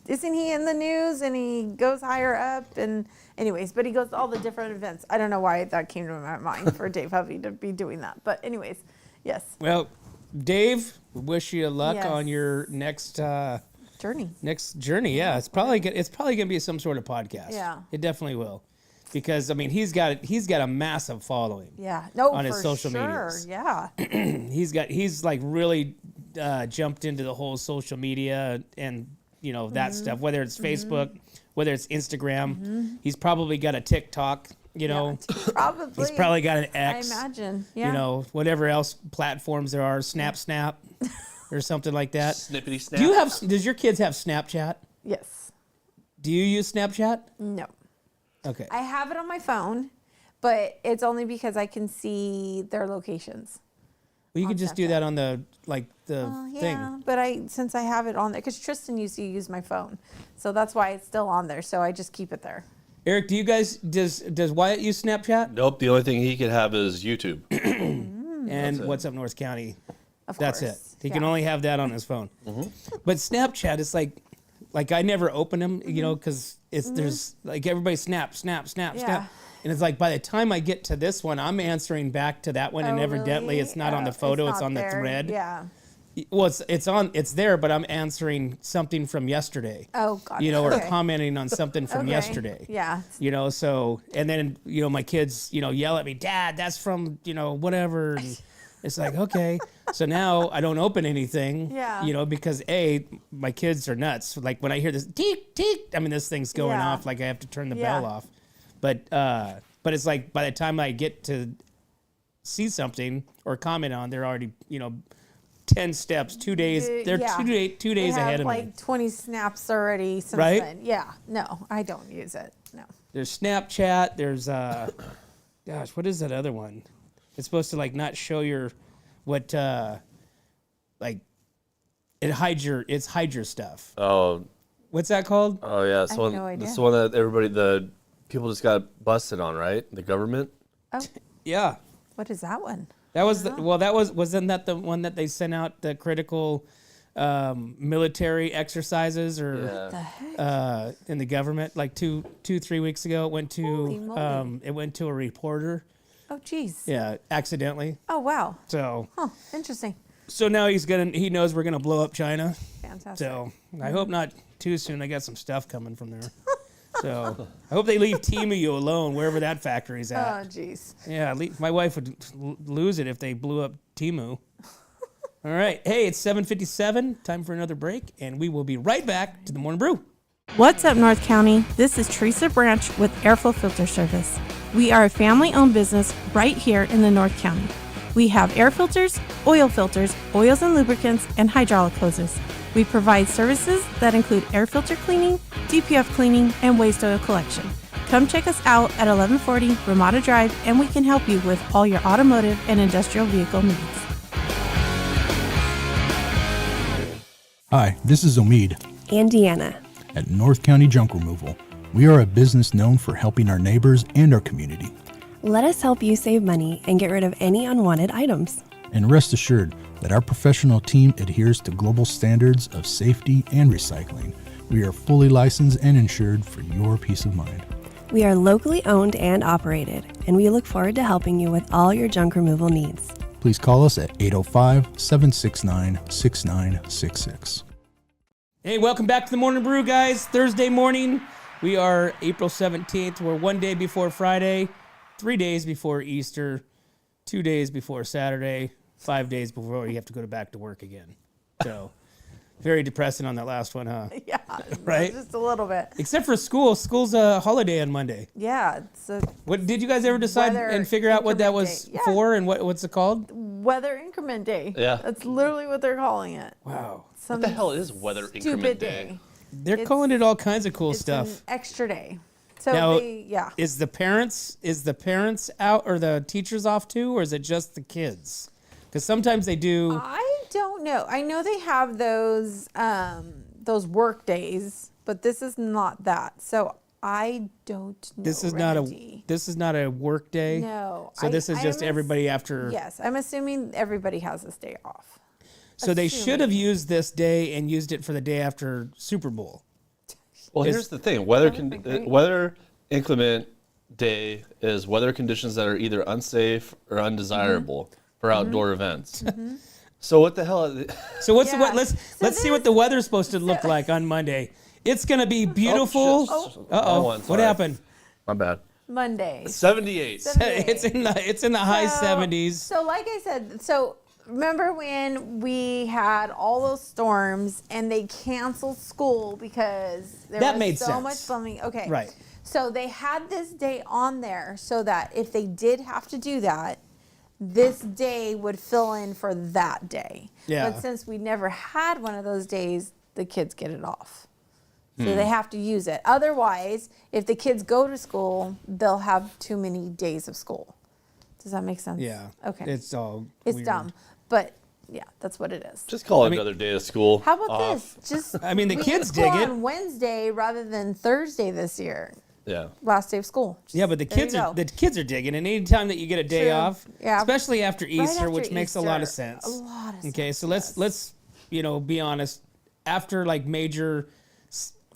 isn't he in the news and he goes higher up and anyways, but he goes to all the different events. I don't know why that came to my mind for Dave Hovde to be doing that, but anyways, yes. Well, Dave, we wish you luck Yes. on your next Journey. Yeah, it's probably gonna be some sort of podcast. Yeah. It definitely will, because I mean he's got a massive following. Yeah. No, On his for social sure. medias. Yeah. He's like really jumped into the whole social media and that stuff. Whether it's Facebook, whether it's Instagram, he's probably got a TikTok. Probably. He's probably got an I X. imagine. Yeah. Whatever else platforms there are, Snap, or something like that. Snippety snap. Does your kids have Snapchat? Yes. Do you use Snapchat? No. Okay. I have it on my phone, but it's only because I can see their locations. Well, you could just do Snapchat. that on the Yeah, thing. but since I have it on there, because Tristan used to use my phone, so that's why it's still on there. So I just keep it there. Eric, does Wyatt use Snapchat? Nope. The only thing he could have is YouTube. And What's Up North County? Of That's course. it. He can only have that on his phone. But Snapchat is like I never open them, because there's like everybody snap. Yeah. And it's like by the time I get to this one, I'm answering back to that one, and evidently really? it's not on the photo; it's not on the there. thread. Yeah. Well, it's there, but I'm answering something from yesterday. Oh, God. Or commenting on something from Okay. yesterday. Yeah. So, and then, my kids, yell at me, Dad, that's from, whatever. And it's like, okay. So now I don't open anything, Yeah. because my kids are nuts. Like when I hear this, teek, teek, this thing's going Yeah. off, like I have to turn the Yeah. bell off. But it's like by the time I get to see something or comment on, they're already, 10 steps, 2 days. They're Yeah. 2 days They ahead have of like me. 20 snaps already since Right? then. Yeah. No, I don't use it. No. There's Snapchat. There's gosh, what is that other one? It's supposed to like not show your what like it hides your stuff. Oh, What's that called? oh yeah. I have no idea. This is the one that the people just got busted on, right? The government. Oh, Yeah. what is that one? That was wasn't that the one that they sent out the critical military exercises or The heck? in the government like 3 weeks ago it went Holy to moly. a reporter. Oh, geez. Yeah, accidentally. Oh, wow. So Interesting. now he knows we're gonna blow up China. Fantastic. So I hope not too soon. I got some stuff coming from there. So I hope they leave Timu alone wherever that factory's Oh, at. geez. Yeah, my wife would lose it if they blew up Timu. All right. Hey, it's 7:57. Time for another break, and we will be right back to the Morning Brew. What's up, North County? This is Teresa Branch with Airflow Filter Service. We are a family-owned business right here in the North County. We have air filters, oils and lubricants, and hydraulic hoses. We provide services that include air filter cleaning, DPF cleaning, and waste oil collection. Come check us out at 1140 Ramada Drive, and we can help you with all your automotive and industrial vehicle needs. Hi, this is Omid and Deanna. at North County Junk Removal. We are a business known for helping our neighbors and our community. Let us help you save money and get rid of any unwanted items. And rest assured that our professional team adheres to global standards of safety and recycling. We are fully licensed and insured for your peace of mind. We are locally owned and operated, and we look forward to helping you with all your junk removal needs. Please call us at 805-769-6966. Hey, welcome back to the Morning Brew, guys. Thursday morning. We are April 17th. We're 1 day before Friday, 3 days before Easter, 2 days before Saturday, 5 days before you have to go back to work again. So, very depressing on that last one, huh? Yeah. Right? Just a little bit. Except for school. School's a holiday on Monday. Yeah. It's a What did you guys ever decide Weather and figure out what that increment was day. Yeah. for and what's it called? weather increment day. Yeah. That's literally what they're calling it. Wow. What the hell is weather Stupid increment day? They're It's- calling it all kinds of cool It's stuff. an extra day. So Now, yeah. Is the parents out or the teachers off too, or is it just the kids? Because sometimes they do. I don't know. I know they have those work days, but this is not that. So I don't know. This is Randy. not a work day. No. So this is I just am everybody after. Yes, I'm assuming everybody has this day off. So they should have assuming. used this day and used it for the day after Super Bowl. Well, here's the thing: weather inclement day is weather conditions that are either unsafe or undesirable for outdoor events. So what the hell? So what's Yeah. what? Let's see what the weather's supposed to look like on Monday. It's gonna be beautiful. Wrong Uh-oh. one, What sorry. happened? My bad. Monday. 78. It's in the high 70s. So like I said, remember when we had all those storms and they canceled school because there That was made so sense. much flooding? Okay. Right. So they had this day on there so that if they did have to do that, this day would fill in for that day. Yeah. But since we never had one of those days, the kids get it off. So they have to use it. Otherwise, if the kids go to school, they'll have too many days of school. Does that make sense? Yeah. Okay. It's all. It's weird. dumb, but yeah, that's what it is. Just call it mean- another day of school. How about off. this? Just I mean, the we kids had school dig it. on Wednesday rather than Thursday this year. Yeah. Last day of school. Yeah, but the There you kids are go. digging, and anytime that you get a day True. off, Yeah. especially after Easter, after which makes a lot of Easter. sense. A lot of Okay, sense, so yes. let's be honest. After like major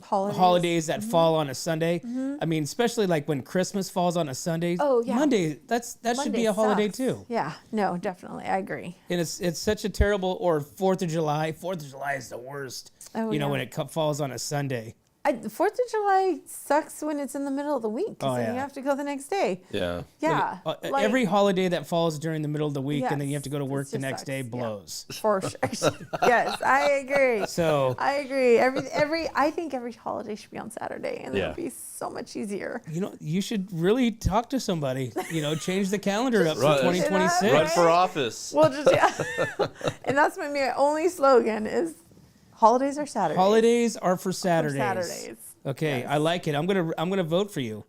holidays that fall on a Sunday. I mean, especially like when Christmas falls on a Sunday. Oh, yeah. Monday, that should be Monday a holiday sucks. too. Yeah, no, definitely. I agree. And it's such a terrible, or 4th of July. 4th of July is the worst, Oh, you know, yeah. when it falls on a Sunday. 4th of July sucks when it's in the middle of the week because Oh, then yeah. you have to go the next day. Yeah. Yeah. like, Every holiday that falls during the middle of the week and then you have to go to Yes, work it the just next sucks. day Yeah. blows. For sure. Yes, I agree. So, I agree. I think every holiday should be on Saturday, and Yeah. it'll be so much easier. you know, you should really talk to somebody, you know, change the calendar up for Right. 2026. Run for office. Well, just yeah. And that's my only slogan is holidays are Saturdays. Holidays are for Saturdays. Saturdays. Okay, Yes. I like it. I'm gonna vote for you.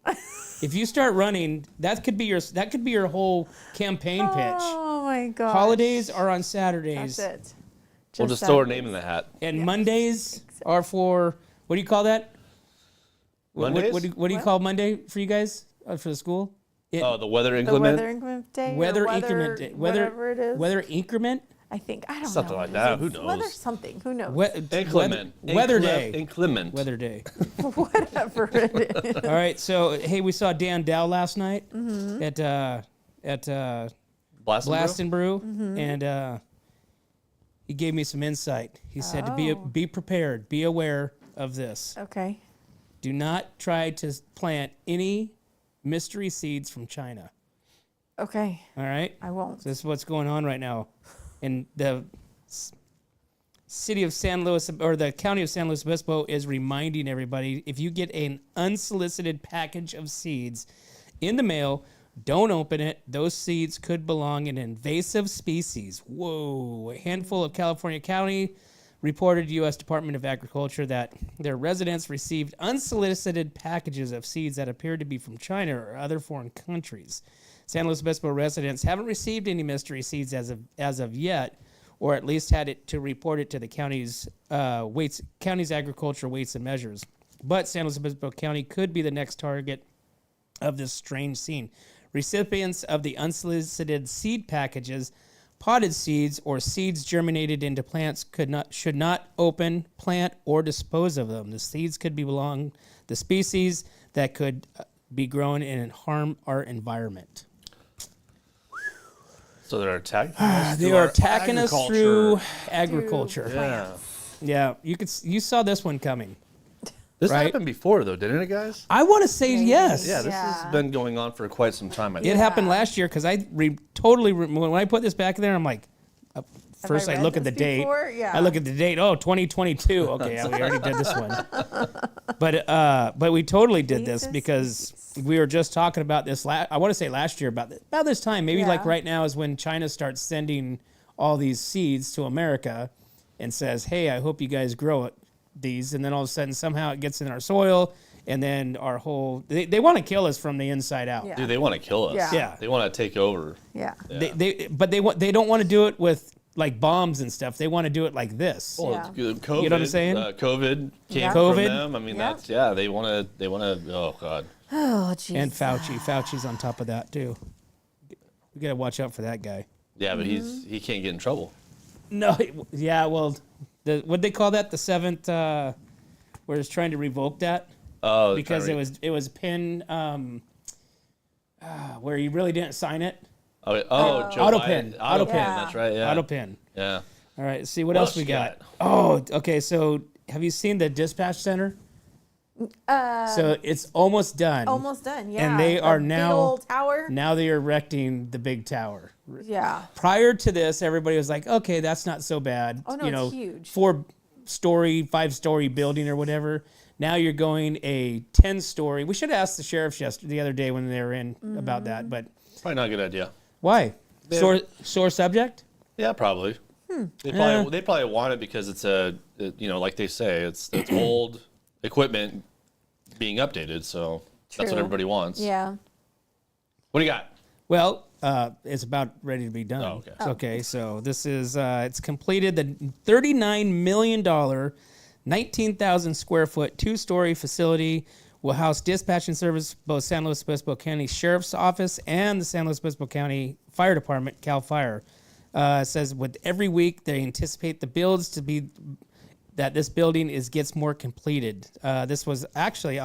If you start running, that could be your whole campaign pitch. Oh my god. Holidays are on Saturdays, That's it. We'll just throw our name in the hat. and Mondays are for, what do you call that? Mondays? What do you call Monday for you guys for the school? Oh, the weather The inclement? weather increment day. Weather or increment day. Whatever it is. Weather increment. I think I don't Something know. like what it that. is. Who It's knows? Weather something. Who knows? Inclement. Weather day. Inclement. Weather day. Whatever it is. All right. So hey, we saw Dan Dow last night at Blast Blast and Brew, Mm-hmm. and he gave me some insight. He said to Oh. be prepared, be aware of this. Okay. Do not try to plant any mystery seeds from China. Okay. All right? I won't. So this is what's going on right now. And the city of San Luis, or the county of San Luis Obispo, is reminding everybody, if you get an unsolicited package of seeds in the mail, don't open it. Those seeds could belong in invasive species. Whoa. A handful of California county reported to U.S. Department of Agriculture that their residents received unsolicited packages of seeds that appeared to be from China or other foreign countries. San Luis Obispo residents haven't received any mystery seeds as of yet, or at least had it to report it to the county's agriculture weights and measures. But San Luis Obispo County could be the next target of this strange scene. Recipients of the unsolicited seed packages, potted seeds, or seeds germinated into plants should not open, plant, or dispose of them. The seeds could belong to species that could be grown and harm our environment. So they're attacking us. They through are our attacking us agriculture. through agriculture. Yeah. Yeah, you saw this one coming. This Right? happened before, though, didn't it, guys? I want to say yes. Yeah, this Yeah. has been going on for quite some time. I It think. happened last year because when I put this back there, I'm like, first I read look at the this date. before? Yeah. I look at the date. Oh, 2022. Okay, yeah, we already did this one. But we totally did this Jesus. because we were just talking about this. I want to say last year about this time. Maybe like Yeah. right now is when China starts sending all these seeds to America and says, "Hey, I hope you guys grow these." And then all of a sudden, somehow it gets in our soil, and then our whole they want to kill us from the inside out. Yeah. Dude, they want to kill us. Yeah. Yeah. They want to take over. Yeah. Yeah. They don't want to do it with like bombs and stuff. They want to do it like this. Well, Yeah. COVID, You know what I'm saying? COVID came Yeah. from COVID. them. I mean, Yeah. that's they want to. Oh God. Oh, jeez. And Fauci's on top of that too. We gotta watch out for that guy. Yeah, but Mm-hmm. he can't get in trouble. No, yeah, well, what they call that? The seventh, where it's trying to revoke that Oh, because it was pin, where you really didn't sign it. Joe Auto Biden. pin. Auto pin. Yeah. That's right. Yeah. Auto pin. Yeah. All right, let's see what else we got. Oh, okay. So have you seen the dispatch center? So it's almost done. Almost done. Yeah. And they The are big now old tower. Now they are erecting the big tower. Yeah. Prior to this, everybody was like, okay, that's not so bad. Oh, no, it's huge. 4-story, 5-story building or whatever. Now you're going a 10-story. We should have asked the sheriffs the other day when they were in about that, but Probably not a good idea. why? Sore subject? Yeah, probably. Hmm. They probably want it because it's like they say, it's old equipment being updated. So that's what True. everybody wants. Yeah. What do you got? Well, it's about ready to be done. Oh, okay. Okay, so this is, it's completed the $39 million, 19,000 square foot, 2-story facility will house dispatching service, both San Luis Obispo County Sheriff's Office and the San Luis Obispo County Fire Department, CAL FIRE. It says with every week they anticipate the builds to be that this building gets more completed. This was actually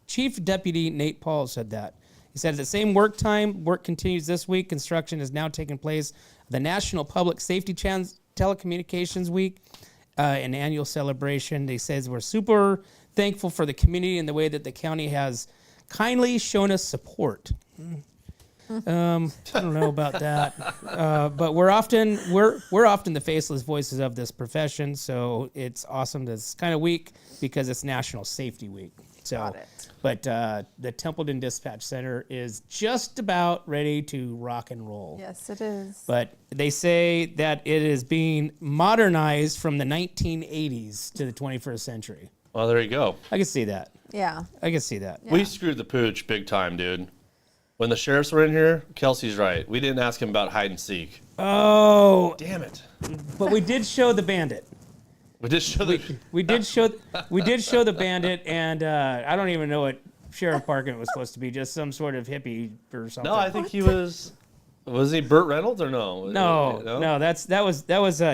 Chief Deputy Nate Paul said that. He said at the same work time, work continues this week. Construction is now taking place. The National Public Safety Telecommunications Week, an annual celebration. They says we're super thankful for the community and the way that the county has kindly shown us support. I don't know about that, but we're often the faceless voices of this profession. So it's awesome. This kind of week because it's National Safety Week. So, Got it. But the Templeton Dispatch Center is just about ready to rock and roll. Yes, it is. But they say that it is being modernized from the 1980s to the 21st century. Well, there you go. I can see that. Yeah. I can see that. We screwed the pooch big time, dude. When the sheriffs were in here, Kelsey's right. We didn't ask him about hide and seek. Oh, Damn it. but we did show the bandit. We did show the... We did show the bandit, and I don't even know what Sheriff Parkin was supposed to be, just some sort of hippie or something. No, I think he was... Was he Burt Reynolds or no? No, that was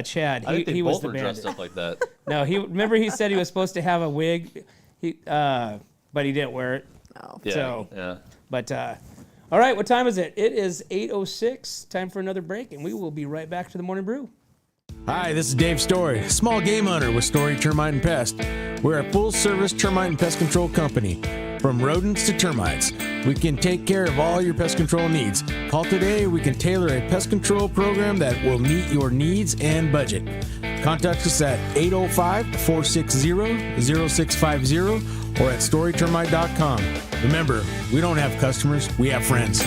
Chad. I think they He both was the were bandit. dressed up like that. No, remember he said he was supposed to have a wig, but he didn't wear it. No. Yeah, So- yeah. But all right, what time is it? It is 8:06. Time for another break, and we will be right back to the Morning Brew. Hi, this is Dave Story, small game hunter with Story Termite and Pest. We're a full-service termite and pest control company. From rodents to termites, we can take care of all your pest control needs. Call today, we can tailor a pest control program that will meet your needs and budget. Contact us at 805-460-0650 or at storytermite.com. Remember, we don't have customers, we have friends.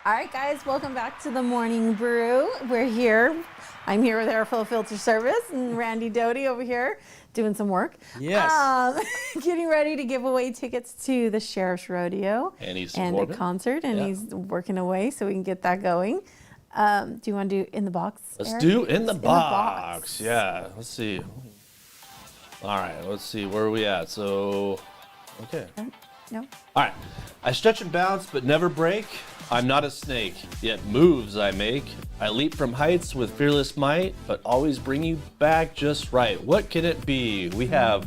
All right, guys, welcome back to the Morning Brew. We're here. I'm here with Airflow Filter Service and Randy Doty over here doing some work. Yes. Getting ready to give away tickets to the Sheriff's Rodeo And he's and a working. concert, and Yeah. he's working away so we can get that going. Do you want to do In the Box? Let's Eric? do in the It's box. Yeah, let's see. All right, let's see. Where are we at? So, okay. No? All right. I stretch and bounce, but never break. I'm not a snake, yet moves I make. I leap from heights with fearless might, but always bring you back just right. What can it be? We have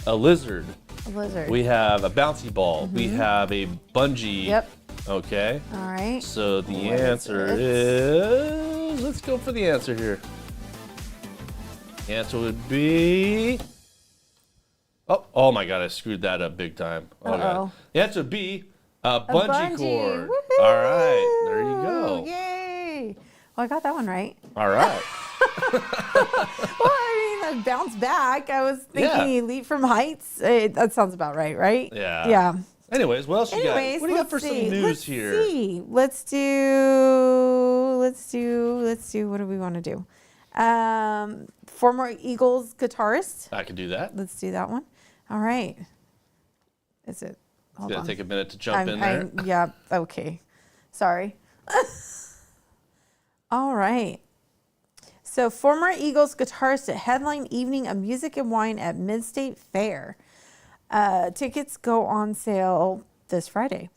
a lizard. A lizard. We have a bouncy ball. We have a bungee. Yep. Okay. All right. So the What answer is it? is, let's go for the answer here. The answer would be, oh my God, I screwed that up big time. Oh Uh-oh. God. The answer would be a bungee cord. Woohoo! All right, there you go. Yay. Well, I got that one right. All right. Well, I mean, I bounced back. I was thinking Yeah. you leap from heights. That sounds about right, right? Yeah. Yeah. Anyways, what else you got? Anyways, What do you got let's for some see. news Let's here? see. Let's do. What do we want to do? Former Eagles guitarist. I could do that. Let's do that one. All right. Is it? It's Hold gonna on. take a minute to jump in there. Yeah. Okay. Sorry. All right. So, former Eagles guitarist at headline evening of music and wine at Mid-State Fair. Tickets go on sale this Friday.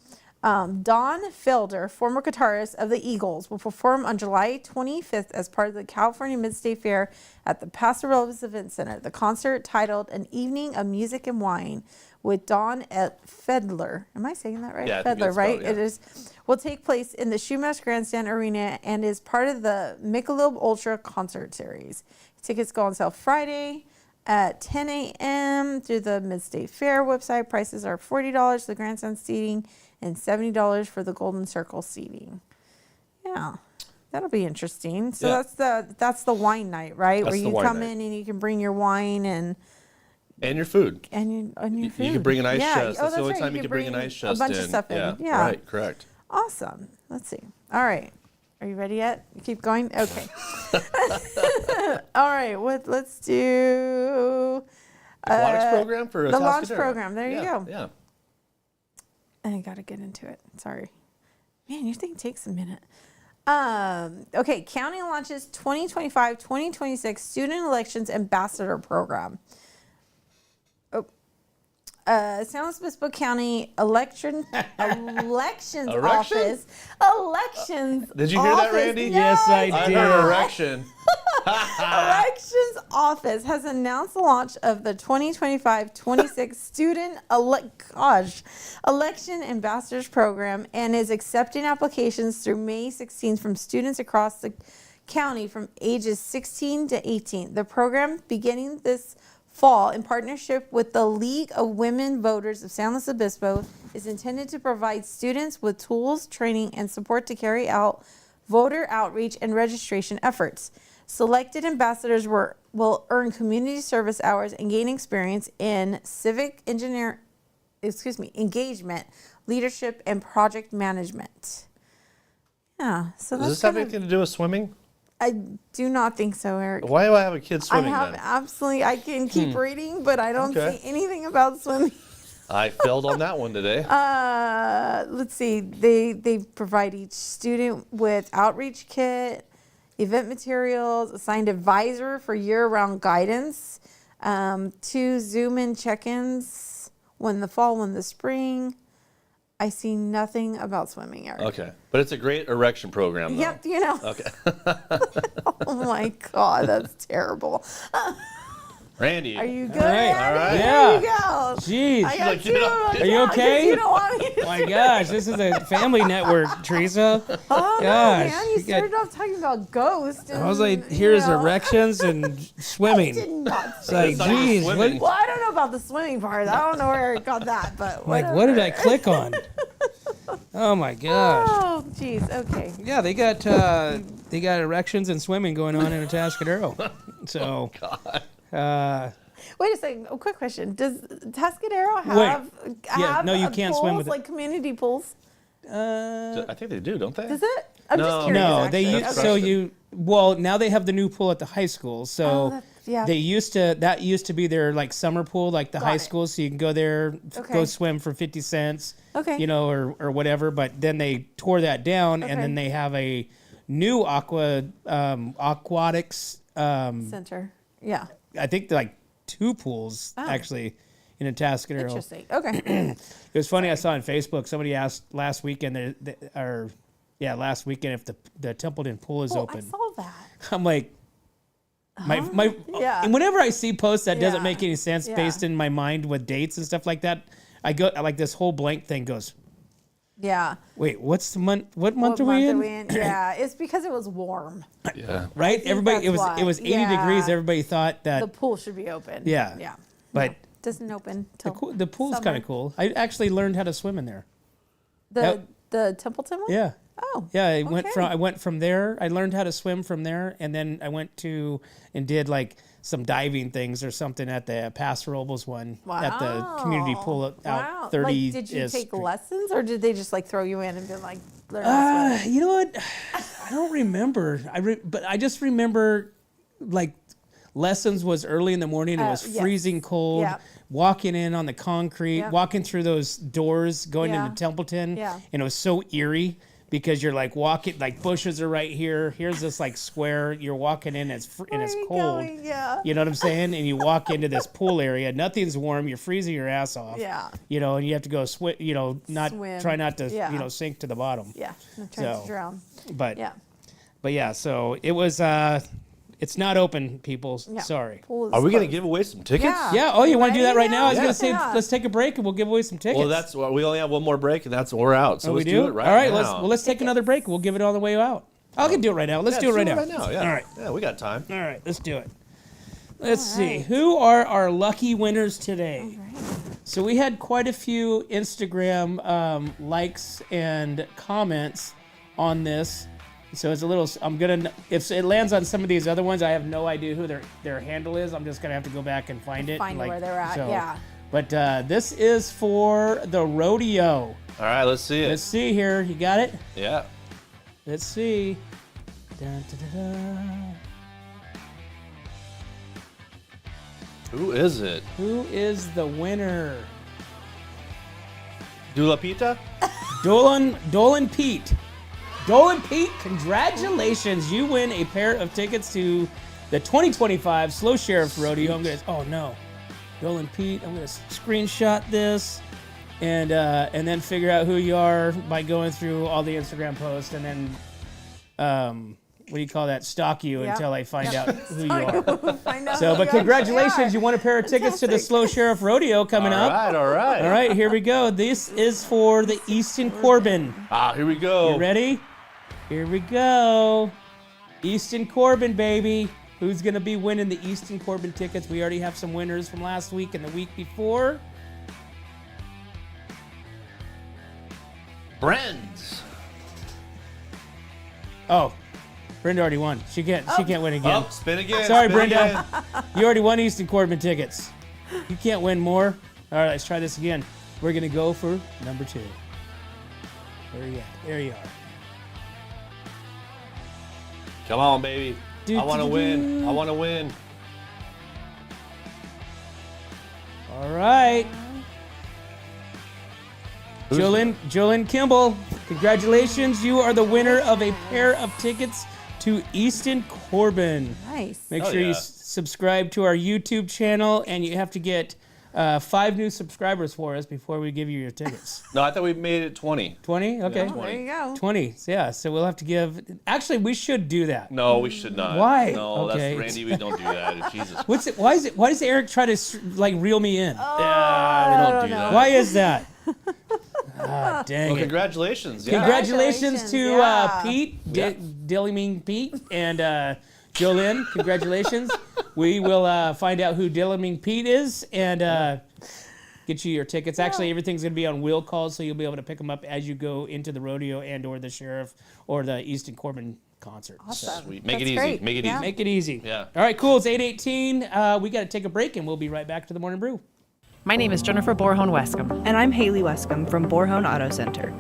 Don Felder, former guitarist of the Eagles, will perform on July 25th as part of the California Mid-State Fair at the Paso Robles Event Center. The concert, titled An Evening of Music and Wine with Don at Fedler. Am I saying that right? Yeah, I think Fedler, that's right? spelled, yeah. It is. Will take place in the Shoemash Grandstand Arena and is part of the Michelob Ultra concert series. Tickets go on sale Friday at 10 a.m. through the Mid-State Fair website. Prices are $40 for the grandstand seating and $70 for the Golden Circle seating. Yeah. That'll be interesting. So Yeah. that's the wine night, right? That's Where the you wine come night. in and you can bring your wine and And your food. your food. You can bring an ice chest. Oh, That's the only right. time you can bring an ice chest a bunch in. of stuff in. Yeah. Right, correct. Awesome. Let's see. All right. Are you ready yet? Keep going? Okay. All right. Let's do Aquatics program for the launch Atascadero. program. There you go. Yeah. I got to get into it. Sorry. Man, your thing takes a minute. Okay. County launches 2025-2026 Student Elections Ambassador Program. San Luis Obispo County Elections Office. Elections. Did you hear that, Office. Randy? Yes, I I did. heard erection. Elections Office has announced the launch of the 2025-26 Student Election Ambassadors Program and is accepting applications through May 16th from students across the county from ages 16 to 18. The program, beginning this fall in partnership with the League of Women Voters of San Luis Obispo, is intended to provide students with tools, training, and support to carry out voter outreach and registration efforts. Selected ambassadors will earn community service hours and gain experience in civic engagement, leadership, and project management. Yeah, so Does that's this have kind of, anything to do with swimming? I do not think so, Eric. Why do I have a kid I swimming have then? absolutely. I can keep reading, but I don't Okay. see anything about swimming. I failed on that one today. Let's see. They provide each student with outreach kit, event materials, assigned advisor for year-round guidance, 2 Zoom-in check-ins, one in the fall, one in the spring. I see nothing about swimming, Eric. Okay, but it's a great erection program, though. Yep, you know. Okay. Oh my God, that's terrible. Randy. Are you good? All right. Randy? All right. Yeah. There you go. Jeez. I got like, two you know, of them are you down 'cause okay? You don't want me to. My gosh, this is a family network, Teresa. Oh, Gosh, no, man. You you got- started off talking about ghosts. And, I was like, here's you know, erections and I did swimming. not It's say like, It's not even geez, swimming. Well, I don't know about the swimming part. I don't know where I got that, but like, whatever. what did I click on? Oh my gosh. Oh, jeez. Okay. Yeah, they got erections and swimming going on in Atascadero. So, Wait a second. A quick question. Does Tuscadero have, no, you can't pools, swim with it. like community pools? I think they do, don't they? Does it? I'm No. just curious. no, actually. they Okay. so you well now they have the new pool at the high school. So yeah. that used to be their like summer pool, like the Got high it. school. So you can go there, Okay. go swim for 50 cents. Okay. You know, or whatever. But then they tore that down, and then Okay. they have a new aquatics. Center. Yeah. I think like 2 pools actually in Atascadero. Interesting. Okay. It was funny. I saw on Facebook somebody asked last weekend if the Templeton pool is Oh, I open. saw that. I'm like, my Yeah. and whenever I see posts that doesn't Yeah. make any sense Yeah. based in my mind with dates and stuff like that, I go like this whole blank thing goes. Yeah. Wait, what's the month? What month What are we month in? Yeah, it's because it was warm. Yeah. Right? Everybody, it that's was why. it was 80 Yeah. degrees. Everybody thought that The pool should be open. Yeah. Yeah. But No, doesn't open till the pool's summer. kind of cool. I actually learned how to swim in there. The Templeton one? Yeah. Oh. Yeah, I okay. went from there. I learned how to swim from there, and then I went to and did like some diving things or something at the Paso Robles one at the community pool out Wow. 30. Like, did you take lessons, or did they just like throw you in and be like, learn how to swim? You know what? I don't remember. But I just remember like lessons was early in the morning. It was yes. freezing cold. Yeah. Walking in on the concrete, Yeah. walking through those doors, going Yeah. into Templeton, Yeah. and it was so eerie because you're like walking, like bushes are right here. Here's this like square. You're walking in, and it's Where are you cold. going? Yeah. You know what I'm saying? And you walk into this pool area. Nothing's warm. You're freezing your ass off. Yeah. You know, and you have to go swim. You know, Swim. try not to Yeah. sink to the bottom. Yeah. I'm trying So, to drown. But Yeah. but yeah. So it was. It's not open, people. Yeah. Sorry. Pool is Are we going to closed. give away some tickets? Yeah. Yeah. Oh, you want to do that right now? I was Yeah. gonna say Yeah. let's take a break and we'll give away some tickets. Well, we only have one more break, and we're out. So Oh, we let's do? do it right All right. now. Let's take another break. And we'll give it all the way out. I can do it right now. Let's Yeah, do it right now. Yeah. All right. Yeah, we got time. All right. Let's do it. Let's see. right. Who are our lucky winners today? So we had quite a few Instagram likes and comments on this. So it's a little. If it lands on some of these other ones, I have no idea who their handle is. I'm just gonna have to go back and find it. Find where they're at. Yeah. But this is for the rodeo. All right, let's see it. Let's see here. You got it? Yeah. Let's see. Dun, dun, dun, dun. Who is it? Who is the winner? Dulapita? Dolan Pete. Dolan Pete, congratulations. You win a pair of tickets to the 2025 SLO Sheriff Rodeo. I'm going to, oh no. Dolan Pete, I'm going to screenshot this and then figure out who you are by going through all the Instagram posts and then, what do you call that? Stalk you until I find out who you are. But congratulations, you won a pair of tickets to the SLO Sheriff Rodeo coming up. All right. All right, here we go. This is for the Easton Corbin. Here we go. You ready? Here we go. Easton Corbin, baby. Who's going to be winning the Easton Corbin tickets? We already have some winners from last week and the week before. Brent. Oh, Brenda already won. She can't win again. Oh, spin again. Sorry, spin Brenda. Again. You already won Easton Corbin tickets. You can't win more. All right, let's try this again. We're going to go for number 2. There you are. Come on, baby. I want to win. I want to win. All right. Jolyn Kimball, congratulations. You are the winner of a pair of tickets to Easton Corbin. Nice. Make sure you subscribe to our YouTube channel, and you have to get 5 new subscribers for us before we give you your tickets. No, I thought we made it 20. 20? Okay. Yeah, 20. There you go. 20. Yeah, so we'll have to give... Actually, we should do that. No, we should not. Why? No, Okay. that's Randy. We don't do that. Jesus. Why does Eric try to reel me in? Yeah, we don't do that. Why is that? Dang Well, it. congratulations. Yeah. Congratulations to yeah. Pete, Dillaming Pete, and Jolyn. Congratulations. We will find out who Dillaming Pete is and get you your tickets. Actually, everything's going to be on wheel calls, so you'll be able to pick them up as you go into the rodeo and or the sheriff or the Easton Corbin concert. Awesome. Sweet. Make it That's easy. great. Make it Yeah. easy. Make it easy. Yeah. All right, cool. It's 8:18. We got to take a break, and we'll be right back to the Morning Brew. My name is Jennifer Borhone Wescombe. And I'm Haley Wescombe from Borhone Auto Center.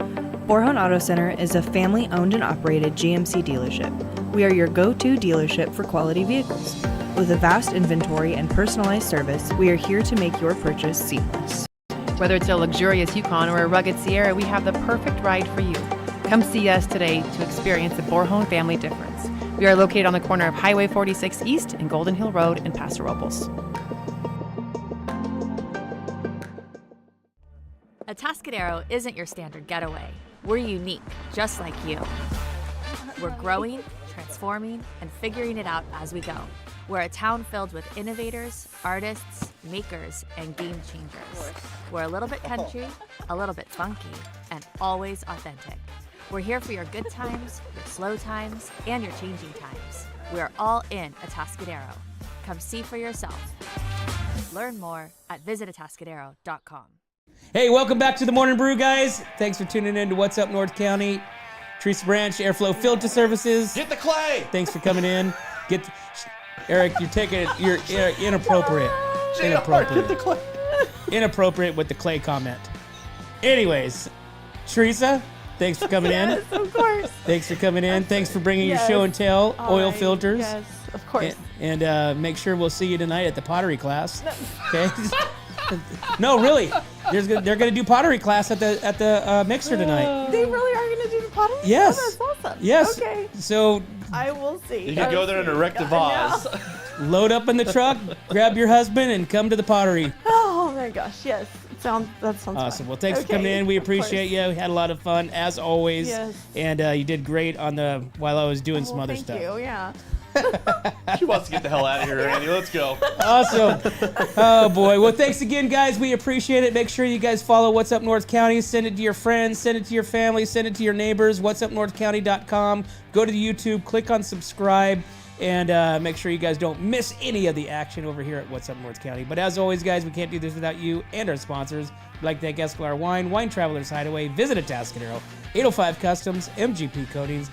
Borhone Auto Center is a family-owned and operated GMC dealership. We are your go-to dealership for quality vehicles. With a vast inventory and personalized service, we are here to make your purchase seamless. Whether it's a luxurious Yukon or a rugged Sierra, we have the perfect ride for you. Come see us today to experience the Borhone family difference. We are located on the corner of Highway 46 East and Golden Hill Road in Paso Robles. Atascadero isn't your standard getaway. We're unique, just like you. We're growing, transforming, and figuring it out as we go. We're a town filled with innovators, artists, makers, and game changers. We're a little bit country, a little bit funky, and always authentic. We're here for your good times, your slow times, and your changing times. We're all in Atascadero. Come see for yourself. Learn more at visitatascadero.com. Hey, welcome back to the Morning Brew, guys. Thanks for tuning in to What's Up North County. Teresa Branch, Airflow Filter Services. Get the clay. Thanks for coming in. Eric, you're inappropriate. Get the clay. Inappropriate with the clay comment. Anyways, Teresa, thanks for coming in. Yes, of course. Thanks for coming in. Thanks for bringing your show and tell, oil filters. Yes, of course. And make sure we'll see you tonight at the pottery class. Okay? No, really. They're going to do pottery class at the mixer tonight. They really are going to do the pottery? Yes. Oh, that's awesome. Yes. Okay. So I will see. You can go there and erect a vase. load up in the truck, grab your husband, and come to the pottery. Oh my gosh, yes. That sounds awesome. fun. Well, thanks for coming in. We appreciate you. We had a lot of fun as always. Yes. And you did great while I was doing some other stuff. Thank you. Yeah. She wants to get the hell out of here, Randy. Let's go. Awesome. Oh, boy. Well, thanks again, guys. We appreciate it. Make sure you guys follow What's Up North County. Send it to your friends. Send it to your family. Send it to your neighbors. whatsupnorthcounty.com. Go to the YouTube. Click on subscribe. And make sure you guys don't miss any of the action over here at What's Up North County. But as always, guys, we can't do this without you and our sponsors. We'd like to thank Escalar Wine, Wine Travelers Hideaway, Visit Atascadero, 805 Customs, MGP Coatings,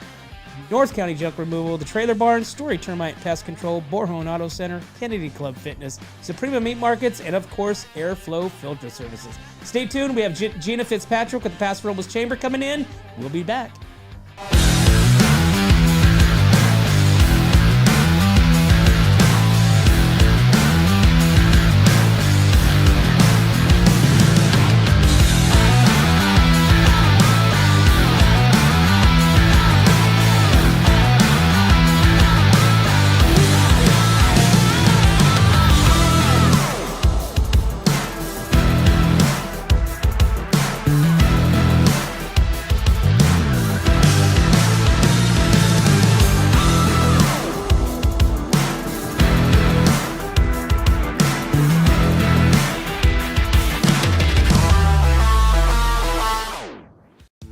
North County Junk Removal, the Trailer Barn, Story Termite Pest Control, Borehone Auto Center, Kennedy Club Fitness, Suprema Meat Markets, and of course, Airflow Filter Services. Stay tuned. We have Gina Fitzpatrick with the Paso Robles Chamber coming in. We'll be back.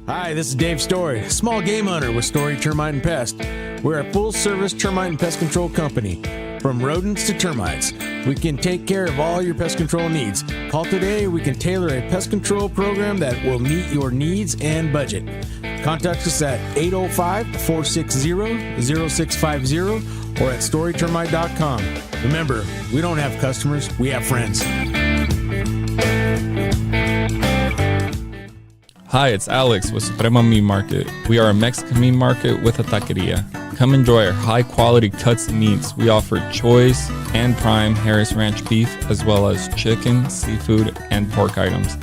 Hi, this is Dave Story, small game hunter with Story Termite and Pest. We're a full-service termite and pest control company. From rodents to termites, we can take care of all your pest control needs. Call today, we can tailor a pest control program that will meet your needs and budget. Contact us at 805-460-0650 or at storytermite.com. Remember, we don't have customers, we have friends. Hi, it's Alex with Suprema Meat Market. We are a Mexican meat market with a taqueria. Come enjoy our high-quality cuts and meats. We offer choice and prime Harris Ranch beef, as well as chicken, seafood, and pork items.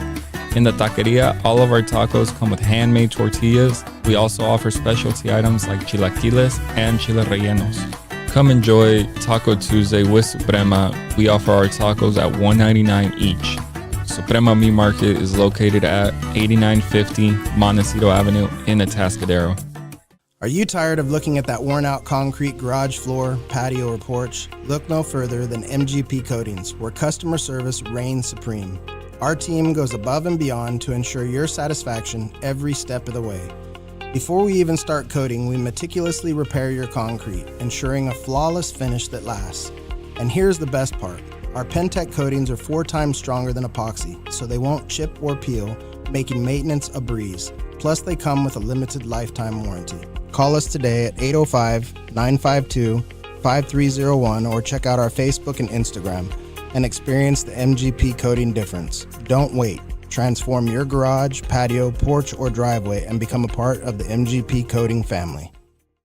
In the taqueria, all of our tacos come with handmade tortillas. We also offer specialty items like chilaquiles and chile rellenos. Come enjoy Taco Tuesday with Suprema. We offer our tacos at $1.99 each. Suprema Meat Market is located at 8950 Montecito Avenue in Atascadero. Are you tired of looking at that worn-out concrete garage floor, patio, or porch? Look no further than MGP Coatings, where customer service reigns supreme. Our team goes above and beyond to ensure your satisfaction every step of the way. Before we even start coating, we meticulously repair your concrete, ensuring a flawless finish that lasts. And here's the best part. Our Pentec coatings are 4 times stronger than epoxy, so they won't chip or peel, making maintenance a breeze. Plus, they come with a limited lifetime warranty. Call us today at 805-952-5301 or check out our Facebook and Instagram and experience the MGP coating difference. Don't wait. Transform your garage, patio, porch, or driveway and become a part of the MGP coating family.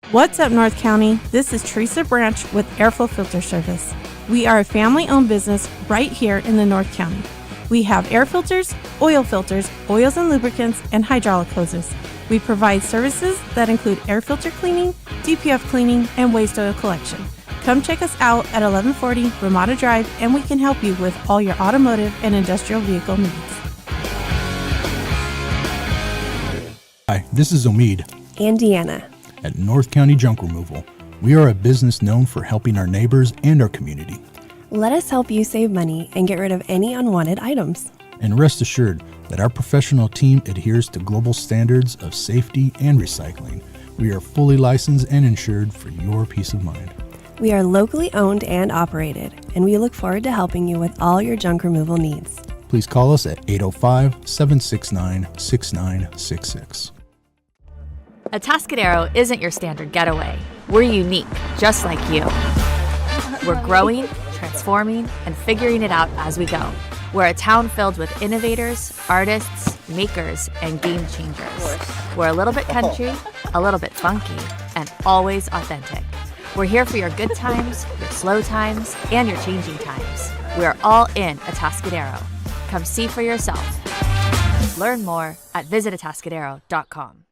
What's up, North County? This is Teresa Branch with Airflow Filter Service. We are a family-owned business right here in the North County. We have air filters, oils and lubricants, and hydraulic hoses. We provide services that include air filter cleaning, DPF cleaning, and waste oil collection. Come check us out at 1140 Ramada Drive, and we can help you with all your automotive and industrial vehicle needs. Hi, this is Omid and Deanna at North County Junk Removal. We are a business known for helping our neighbors and our community. Let us help you save money and get rid of any unwanted items. And rest assured that our professional team adheres to global standards of safety and recycling. We are fully licensed and insured for your peace of mind. We are locally owned and operated, and we look forward to helping you with all your junk removal needs. Please call us at 805-769-6966. Atascadero isn't your standard getaway. We're unique, just like you. We're growing, transforming, and figuring it out as we go. We're a town filled with innovators, artists, makers, and game changers. We're a little bit country, a little bit funky, and always authentic. We're here for your good times, your slow times, and your changing times. We're all in Atascadero. Come see for yourself. Learn more at visitatascadero.com.